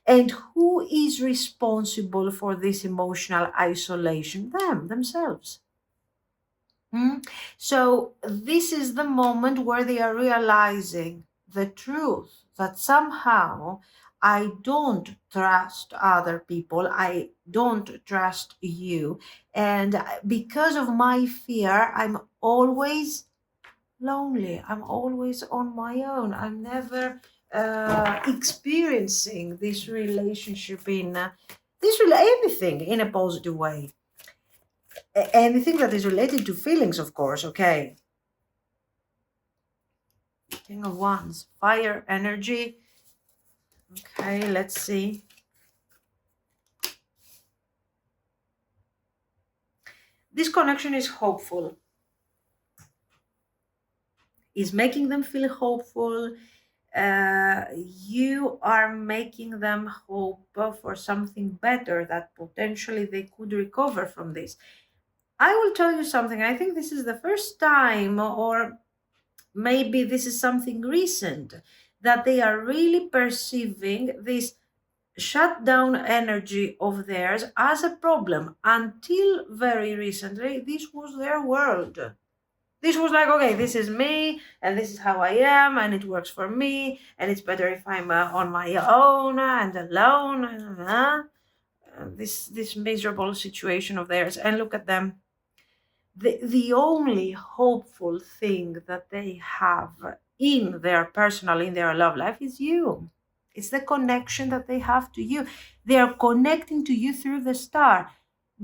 And who is responsible for this emotional isolation? Themselves. So this is the moment where they are realizing the truth that somehow I don't trust other people, I don't trust you, and because of my fear, I'm always lonely, I'm always on my own, I'm never experiencing this relationship in anything in a positive way. Anything that is related to feelings, of course. Okay. King of Wands, fire energy. Okay, let's see. This connection is hopeful. Is making them feel hopeful. You are making them hope for something better, that potentially they could recover from this. I will tell you something. I think this is the first time, or maybe this is something recent, that they are really perceiving this shutdown energy of theirs as a problem. Until very recently, this was their world. This was like, okay, this is me, and this is how I am, and it works for me, and it's better if I'm on my own and alone. This miserable situation of theirs. And look at them. The only hopeful thing that they have in their personal, in their love life is you. It's the connection that they have to you. They are connecting to you through the star.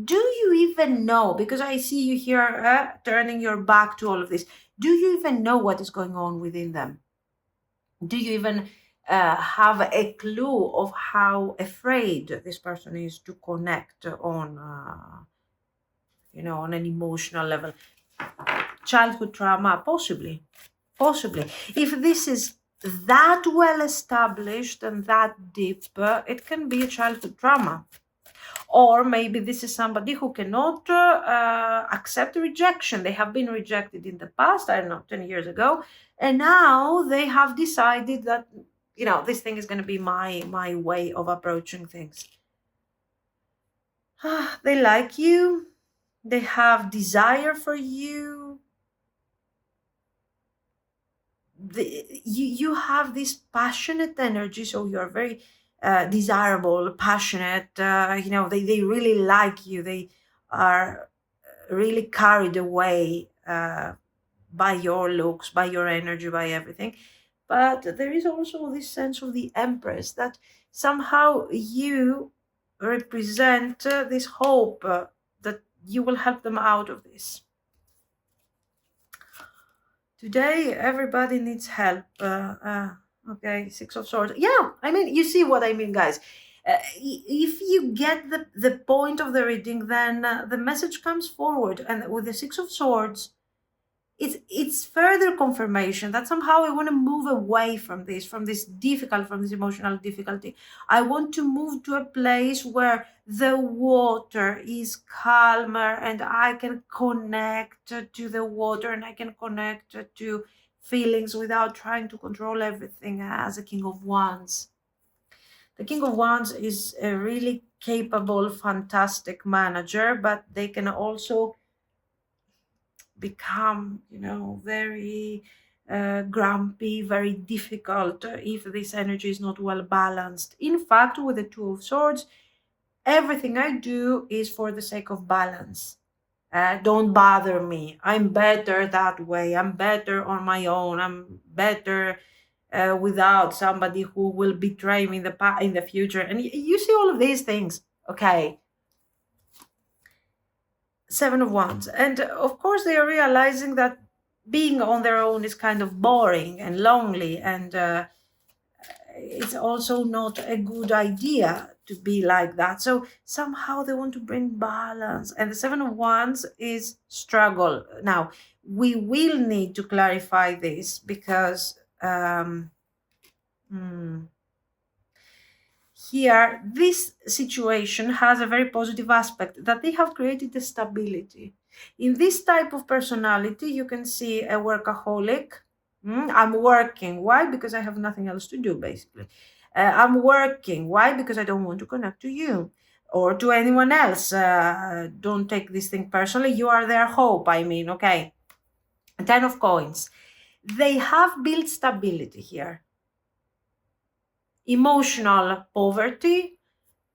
Do you even know, because I see you here turning your back to all of this, do you even know what is going on within them? Do you even have a clue of how afraid this person is to connect on, on an emotional level? Childhood trauma, possibly. If this is that well established and that deep, it can be a childhood trauma. Or maybe this is somebody who cannot accept rejection. They have been rejected in the past, I don't know, 10 years ago, and now they have decided that, this thing is going to be my way of approaching things. They like you. They have desire for you. You have this passionate energy, so you're very desirable, passionate. They really like you. They are really carried away by your looks, by your energy, by everything. But there is also this sense of the Empress, that somehow you represent this hope that you will help them out of this. Today, everybody needs help. Okay, Six of Swords. Yeah, I mean, you see what I mean, guys. If you get the point of the reading, then the message comes forward. And with the Six of Swords, it's further confirmation that somehow I want to move away from this emotional difficulty. I want to move to a place where the water is calmer and I can connect to the water and I can connect to feelings without trying to control everything as a King of Wands. The King of Wands is a really capable, fantastic manager, but they can also become, very grumpy, very difficult if this energy is not well balanced. In fact, with the Two of Swords, everything I do is for the sake of balance. Don't bother me. I'm better that way. I'm better on my own. I'm better without somebody who will betray me in the future. And you see all of these things. Okay. Seven of Wands. And of course, they are realizing that being on their own is kind of boring and lonely. And it's also not a good idea to be like that. So somehow they want to bring balance. And the Seven of Wands is struggle. Now, we will need to clarify this because here, this situation has a very positive aspect, that they have created a stability. In this type of personality, you can see a workaholic. I'm working. Why? Because I have nothing else to do, basically. I'm working. Why? Because I don't want to connect to you or to anyone else. Don't take this thing personally. You are their hope, okay? 10 of Coins. They have built stability here. Emotional poverty,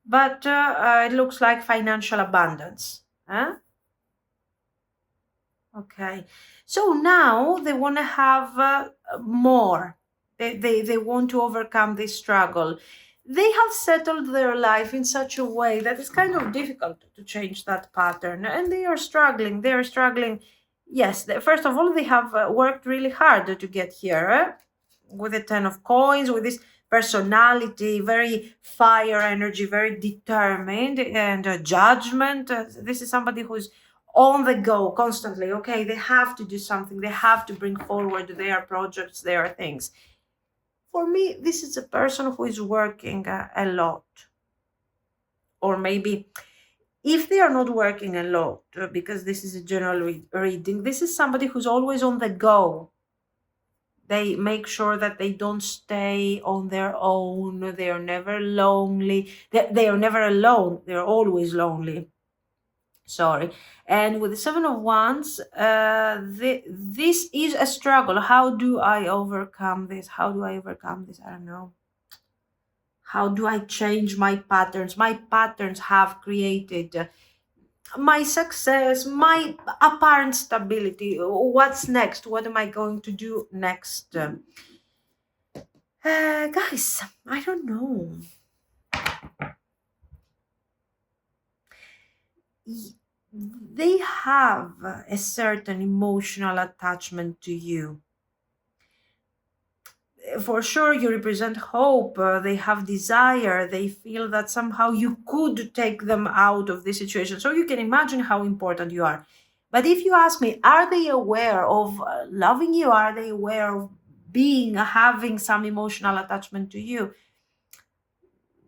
but it looks like financial abundance. Okay, so now they want to have more. They want to overcome this struggle. They have settled their life in such a way that it's kind of difficult to change that pattern, and they are struggling. Yes, first of all, they have worked really hard to get here with the 10 of Coins, with this personality, very fire energy, very determined, and judgment. This is somebody who's on the go constantly. Okay, they have to do something. They have to bring forward their projects, their things. For me, this is a person who is working a lot. Or maybe if they are not working a lot, because this is a general reading, this is somebody who's always on the go. They make sure that they don't stay on their own. They are never lonely. They are never alone. They're always lonely. Sorry. And with the Seven of Wands, this is a struggle. How do I overcome this? I don't know. How do I change my patterns? My patterns have created my success, my apparent stability. What's next? What am I going to do next? Guys, I don't know. They have a certain emotional attachment to you. For sure, you represent hope. They have desire. They feel that somehow you could take them out of this situation. So you can imagine how important you are. But if you ask me, are they aware of loving you? Are they aware of having some emotional attachment to you?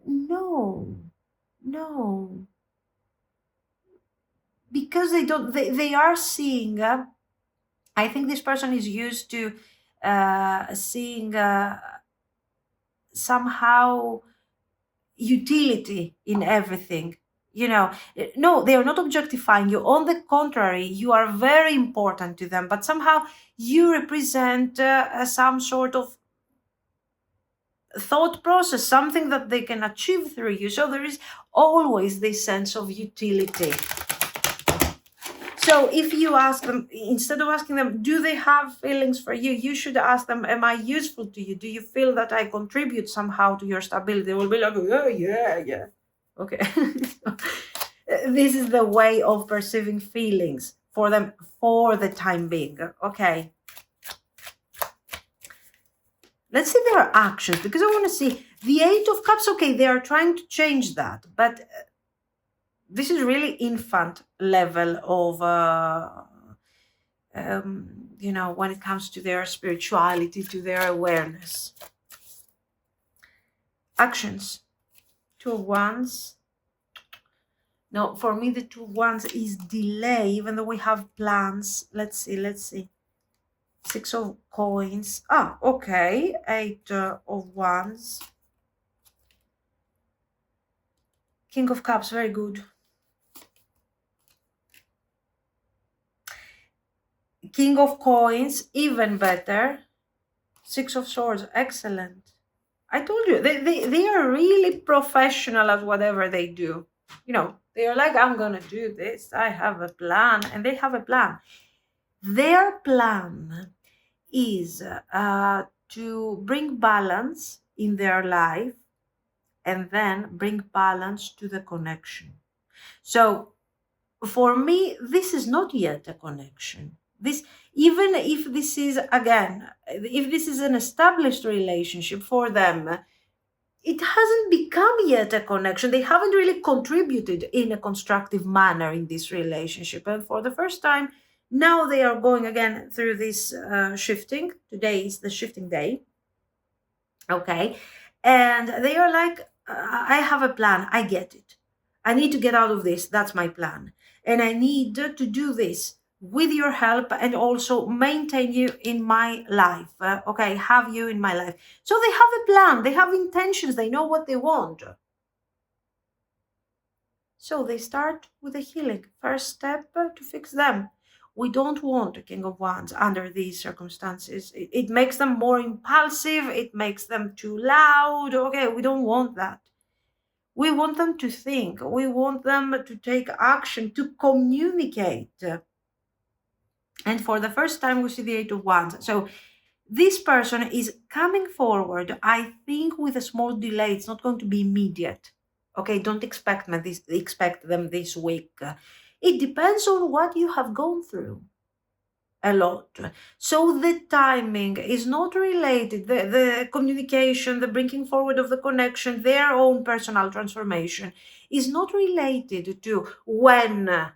No. Because they are seeing, I think this person is used to seeing somehow utility in everything. No, they are not objectifying you. On the contrary, you are very important to them, but somehow you represent some sort of thought process, something that they can achieve through you. So there is always this sense of utility. So if you ask them, instead of asking them, do they have feelings for you, you should ask them, am I useful to you? Do you feel that I contribute somehow to your stability? They will be like, oh, yeah. Okay. This is the way of perceiving feelings for them for the time being. Okay. Let's see their actions, because I want to see the Eight of Cups. Okay, they are trying to change that, but this is really infant level of, when it comes to their spirituality, to their awareness. Actions. Two of Wands. No, for me, the Two of Wands is delay, even though we have plans. Let's see. Six of Coins. Ah, okay. Eight of Wands. King of Cups, very good. King of Coins, even better. Six of Swords, excellent. I told you, they are really professional at whatever they do. They are like, I'm going to do this. I have a plan. And they have a plan. Their plan is to bring balance in their life and then bring balance to the connection. So for me, this is not yet a connection. Even if this is, again, if this is an established relationship for them, it hasn't become yet a connection. They haven't really contributed in a constructive manner in this relationship. And for the first time, now they are going again through this shifting. Today is the shifting day. Okay. And they are like, I have a plan. I get it. I need to get out of this. That's my plan. And I need to do this with your help and also maintain you in my life. Okay, have you in my life. So they have a plan. They have intentions. They know what they want. So they start with a healing. First step to fix them. We don't want a King of Wands under these circumstances. It makes them more impulsive. It makes them too loud. Okay, we don't want that. We want them to think. We want them to take action, to communicate. And for the first time, we see the Eight of Wands. So this person is coming forward, I think, with a small delay. It's not going to be immediate. Okay, don't expect them this week. It depends on what you have gone through. A lot. So the timing is not related, the communication, the bringing forward of the connection, their own personal transformation is not related to when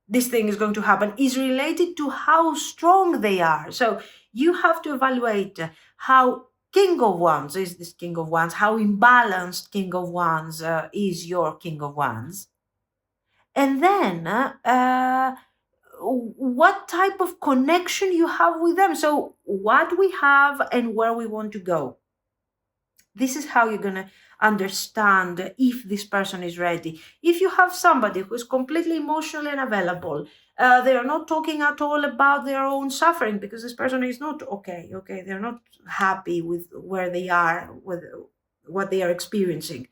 this thing is going to happen, is related to how strong they are. So you have to evaluate how King of Wands is this King of Wands, how imbalanced King of Wands is your King of Wands. And then what type of connection you have with them. So what we have and where we want to go. This is how you're going to understand if this person is ready. If you have somebody who is completely emotionally unavailable, they are not talking at all about their own suffering because this person is not okay. They're not happy with where they are, with what they are experiencing.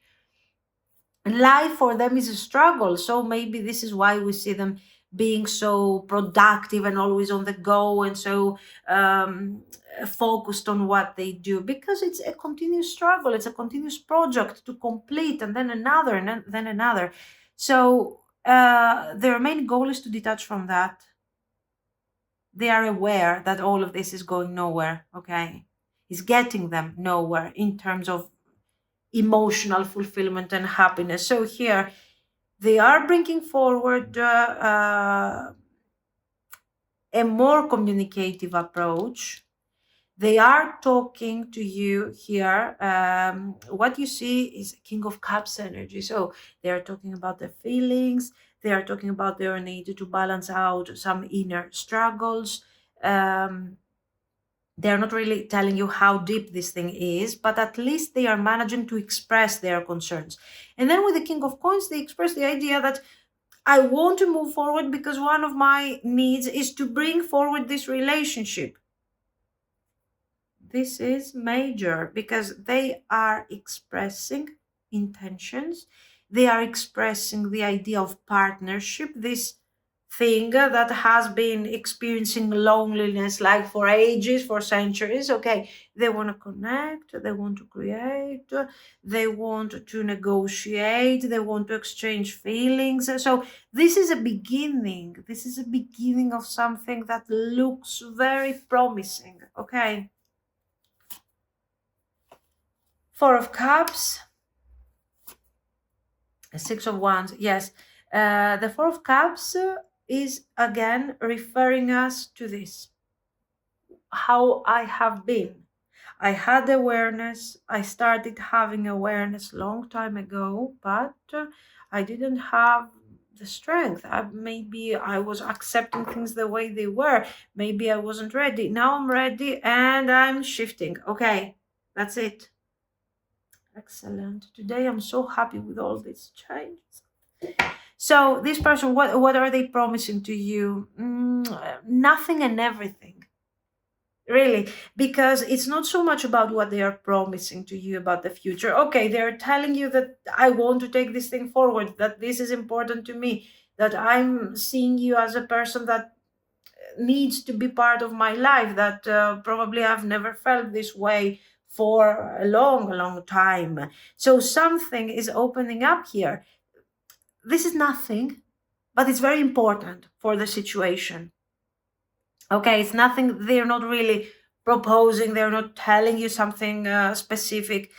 Life for them is a struggle. So maybe this is why we see them being so productive and always on the go and so focused on what they do, because it's a continuous struggle. It's a continuous project to complete, and then another, and then another. So their main goal is to detach from that. They are aware that all of this is going nowhere, okay? It's getting them nowhere in terms of emotional fulfillment and happiness. So here they are bringing forward a more communicative approach. They are talking to you here. What you see is King of Cups energy. So they are talking about their feelings. They are talking about their need to balance out some inner struggles. They're not really telling you how deep this thing is, but at least they are managing to express their concerns. And then with the King of Coins, they express the idea that I want to move forward because one of my needs is to bring forward this relationship. This is major because they are expressing intentions. They are expressing the idea of partnership, this thing that has been experiencing loneliness like for ages, for centuries. Okay, they want to connect, they want to create, they want to negotiate, they want to exchange feelings. So this is a beginning. This is a beginning of something that looks very promising. Okay. Four of Cups, Six of Wands. Yes, the Four of Cups is again referring us to this, how I have been. I had awareness. I started having awareness long time ago, but I didn't have the strength. Maybe I was accepting things the way they were. Maybe I wasn't ready. Now I'm ready and I'm shifting. Okay, that's it. Excellent. Today I'm so happy with all these changes. So this person, what are they promising to you? Nothing and everything. Really, because it's not so much about what they are promising to you about the future. Okay, they're telling you that I want to take this thing forward, that this is important to me, that I'm seeing you as a person that needs to be part of my life, that probably I've never felt this way for a long time. So something is opening up here. This is nothing, but it's very important for the situation. Okay, it's nothing, they're not really proposing, they're not telling you something specific,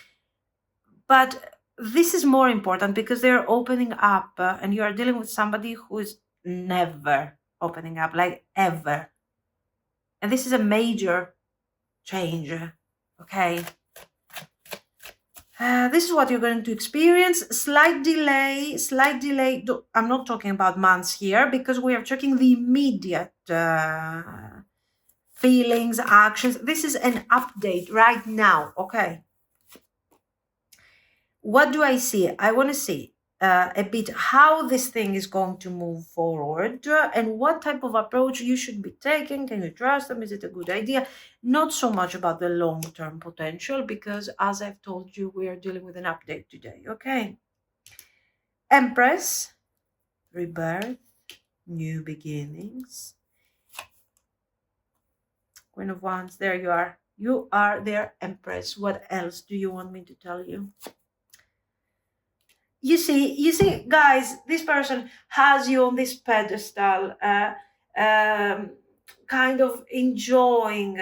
but this is more important because they're opening up and you are dealing with somebody who is never opening up, like ever. And this is a major change. Okay. This is what you're going to experience. Slight delay. I'm not talking about months here because we are checking the immediate feelings, actions. This is an update right now. Okay. What do I see? I want to see a bit how this thing is going to move forward and what type of approach you should be taking. Can you trust them? Is it a good idea? Not so much about the long-term potential because, as I've told you, we are dealing with an update today. Okay. Empress, rebirth, new beginnings. Queen of Wands, there you are. You are their Empress. What else do you want me to tell you? You see, guys, this person has you on this pedestal, kind of enjoying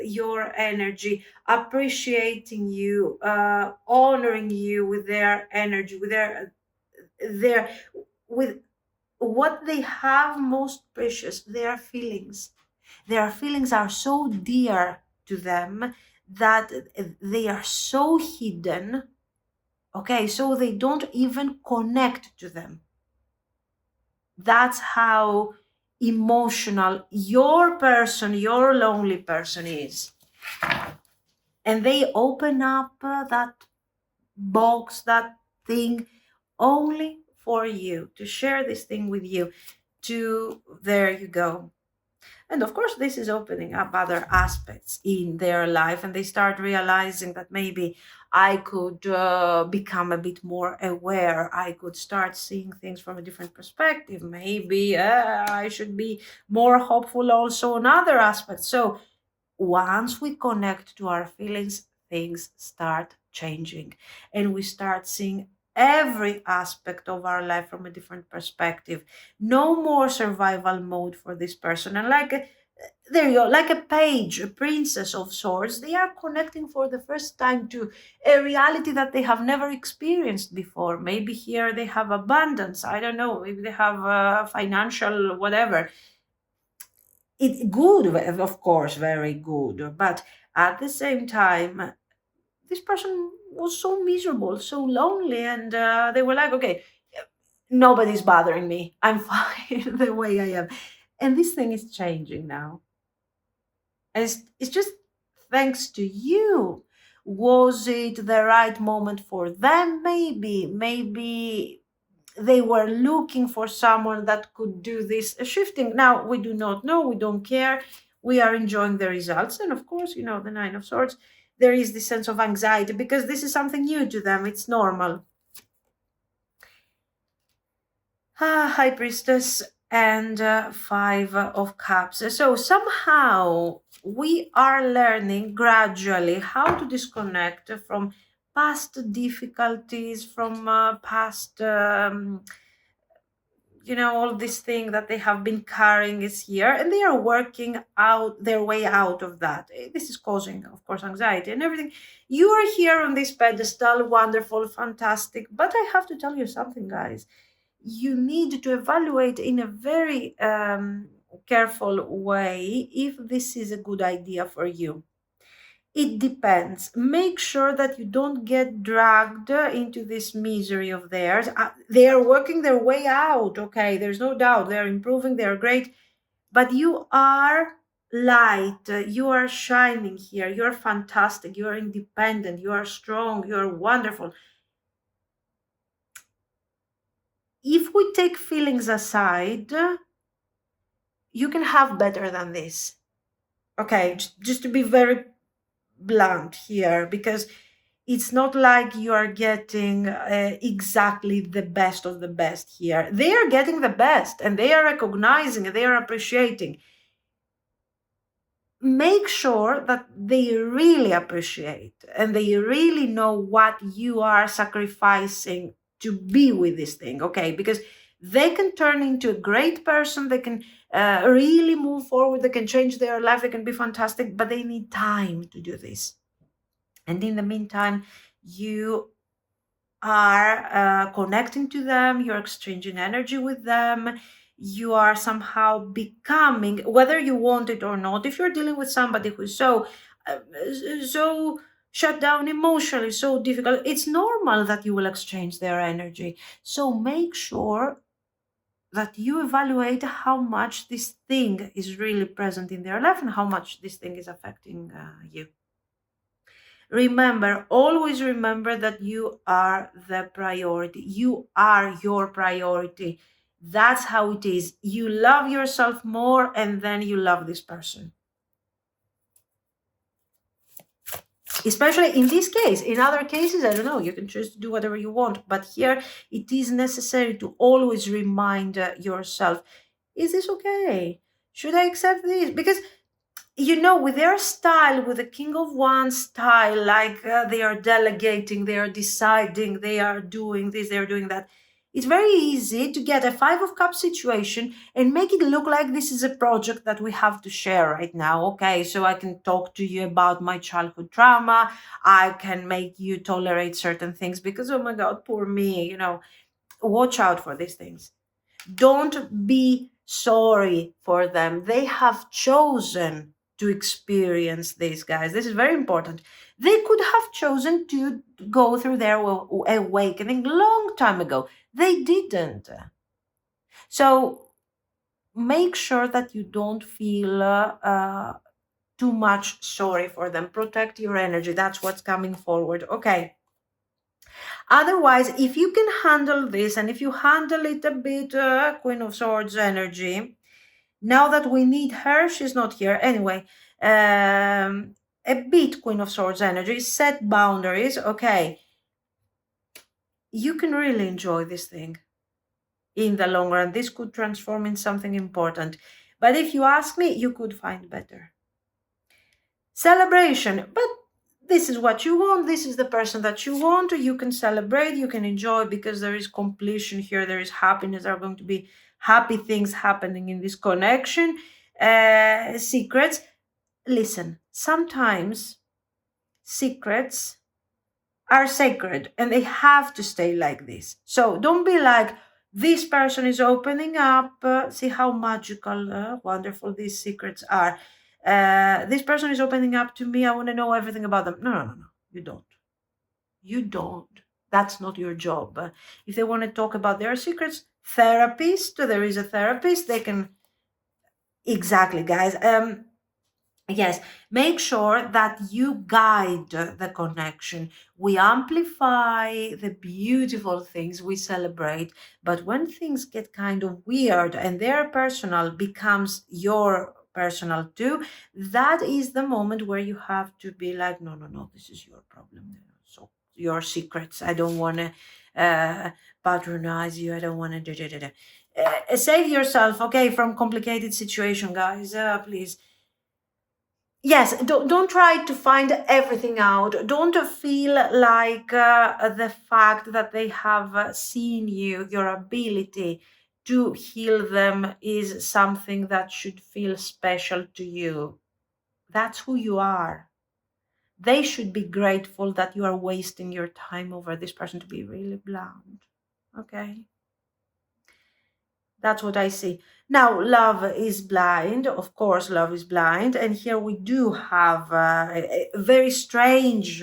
your energy, appreciating you, honoring you with their energy, with their with what they have most precious, their feelings. Their feelings are so dear to them that they are so hidden. Okay, so they don't even connect to them. That's how emotional your person, your lonely person is. And they open up that box, that thing, only for you, to share this thing with you. There you go. And of course, this is opening up other aspects in their life, and they start realizing that maybe I could become a bit more aware. I could start seeing things from a different perspective. Maybe I should be more hopeful also on other aspects. So once we connect to our feelings, things start changing, and we start seeing every aspect of our life from a different perspective. No more survival mode for this person. And there you go, like a page, a princess of swords, they are connecting for the first time to a reality that they have never experienced before. Maybe here they have abundance, I don't know, maybe they have financial whatever. It's good, of course, very good, but at the same time, this person was so miserable, so lonely, and they were like, okay, nobody's bothering me, I'm fine the way I am. And this thing is changing now, and it's just thanks to you. Was it the right moment for them? Maybe they were looking for someone that could do this shifting. Now we do not know, we don't care, we are enjoying the results. And of course, the Nine of Swords, there is this sense of anxiety because this is something new to them. It's normal. High Priestess, and Five of Cups. So somehow we are learning gradually how to disconnect from past difficulties, from past all this thing that they have been carrying is here, and they are working out their way out of that. This is causing, of course, anxiety and everything. You are here on this pedestal, wonderful, fantastic, but I have to tell you something, guys. You need to evaluate in a very careful way if this is a good idea for you. It depends. Make sure that you don't get dragged into this misery of theirs. They are working their way out, okay? There's no doubt. They're improving, they're great. But you are light. You are shining here. You're fantastic. You are independent. You are strong. You are wonderful. If we take feelings aside, you can have better than this. Okay, just to be very blunt here, because it's not like you are getting exactly the best of the best here. They are getting the best, and they are recognizing and they are appreciating. Make sure that they really appreciate and they really know what you are sacrificing to be with this thing, okay? Because they can turn into a great person, they can really move forward, they can change their life, they can be fantastic, but they need time to do this. And in the meantime, you are connecting to them, you're exchanging energy with them, you are somehow becoming, whether you want it or not, if you're dealing with somebody who's so shut down emotionally, so difficult, it's normal that you will exchange their energy. So make sure that you evaluate how much this thing is really present in their life and how much this thing is affecting you. Remember, always remember that you are the priority. You are your priority. That's how it is. You love yourself more, and then you love this person. Especially in this case. In other cases, I don't know, you can choose to do whatever you want. But here, it is necessary to always remind yourself, is this okay? Should I accept this? Because with their style, with the King of Wands style, like they are delegating, they are deciding, they are doing this, they are doing that. It's very easy to get a Five of Cups situation and make it look like this is a project that we have to share right now. Okay, so I can talk to you about my childhood trauma. I can make you tolerate certain things because, oh my God, poor me, watch out for these things. Don't be sorry for them. They have chosen to experience this, guys. This is very important. They could have chosen to go through their awakening long time ago. They didn't. So make sure that you don't feel too much sorry for them. Protect your energy. That's what's coming forward. Okay. Otherwise, if you can handle this, and if you handle it a bit, Queen of Swords energy, now that we need her, she's not here. Anyway, a bit Queen of Swords energy, set boundaries, okay. You can really enjoy this thing in the long run. This could transform in something important. But if you ask me, you could find better. Celebration, but this is what you want, this is the person that you want, you can celebrate, you can enjoy, because there is completion here, there is happiness, there are going to be happy things happening in this connection. Secrets, listen, sometimes secrets are sacred and they have to stay like this. So don't be like, this person is opening up, see how magical, wonderful these secrets are. This person is opening up to me, I want to know everything about them. No, you don't. That's not your job. If they want to talk about their secrets, therapist, there is a therapist, they can. Exactly, guys. Yes, make sure that you guide the connection. We amplify the beautiful things, we celebrate, but when things get kind of weird and their personal becomes your personal too, that is the moment where you have to be like, no, this is your problem. So your secrets, I don't want to patronize you, I don't want to Save yourself, okay, from complicated situation, guys, please. Yes, don't try to find everything out. Don't feel like the fact that they have seen you, your ability to heal them, is something that should feel special to you. That's who you are. They should be grateful that you are wasting your time over this person, to be really blunt. Okay? That's what I see. Now, love is blind. Of course, love is blind. And here we do have a very strange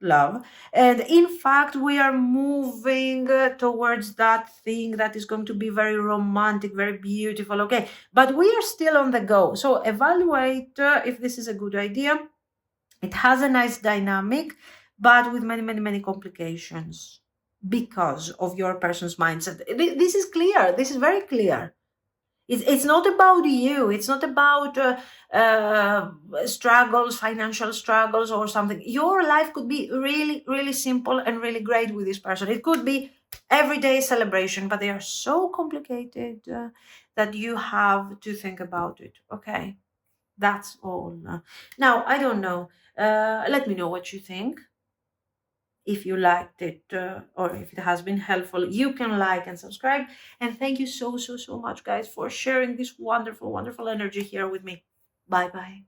love. And in fact, we are moving towards that thing that is going to be very romantic, very beautiful. Okay. But we are still on the go. So evaluate if this is a good idea. It has a nice dynamic, but with many, many, many complications because of your person's mindset. This is clear. This is very clear. It's not about you. It's not about struggles, financial struggles or something. Your life could be really, really simple and really great with this person. It could be everyday celebration, but they are so complicated that you have to think about it. Okay, that's all. Now, I don't know. Let me know what you think. If you liked it or if it has been helpful, you can like and subscribe. And thank you so, so, so much, guys, for sharing this wonderful, wonderful energy here with me. Bye bye.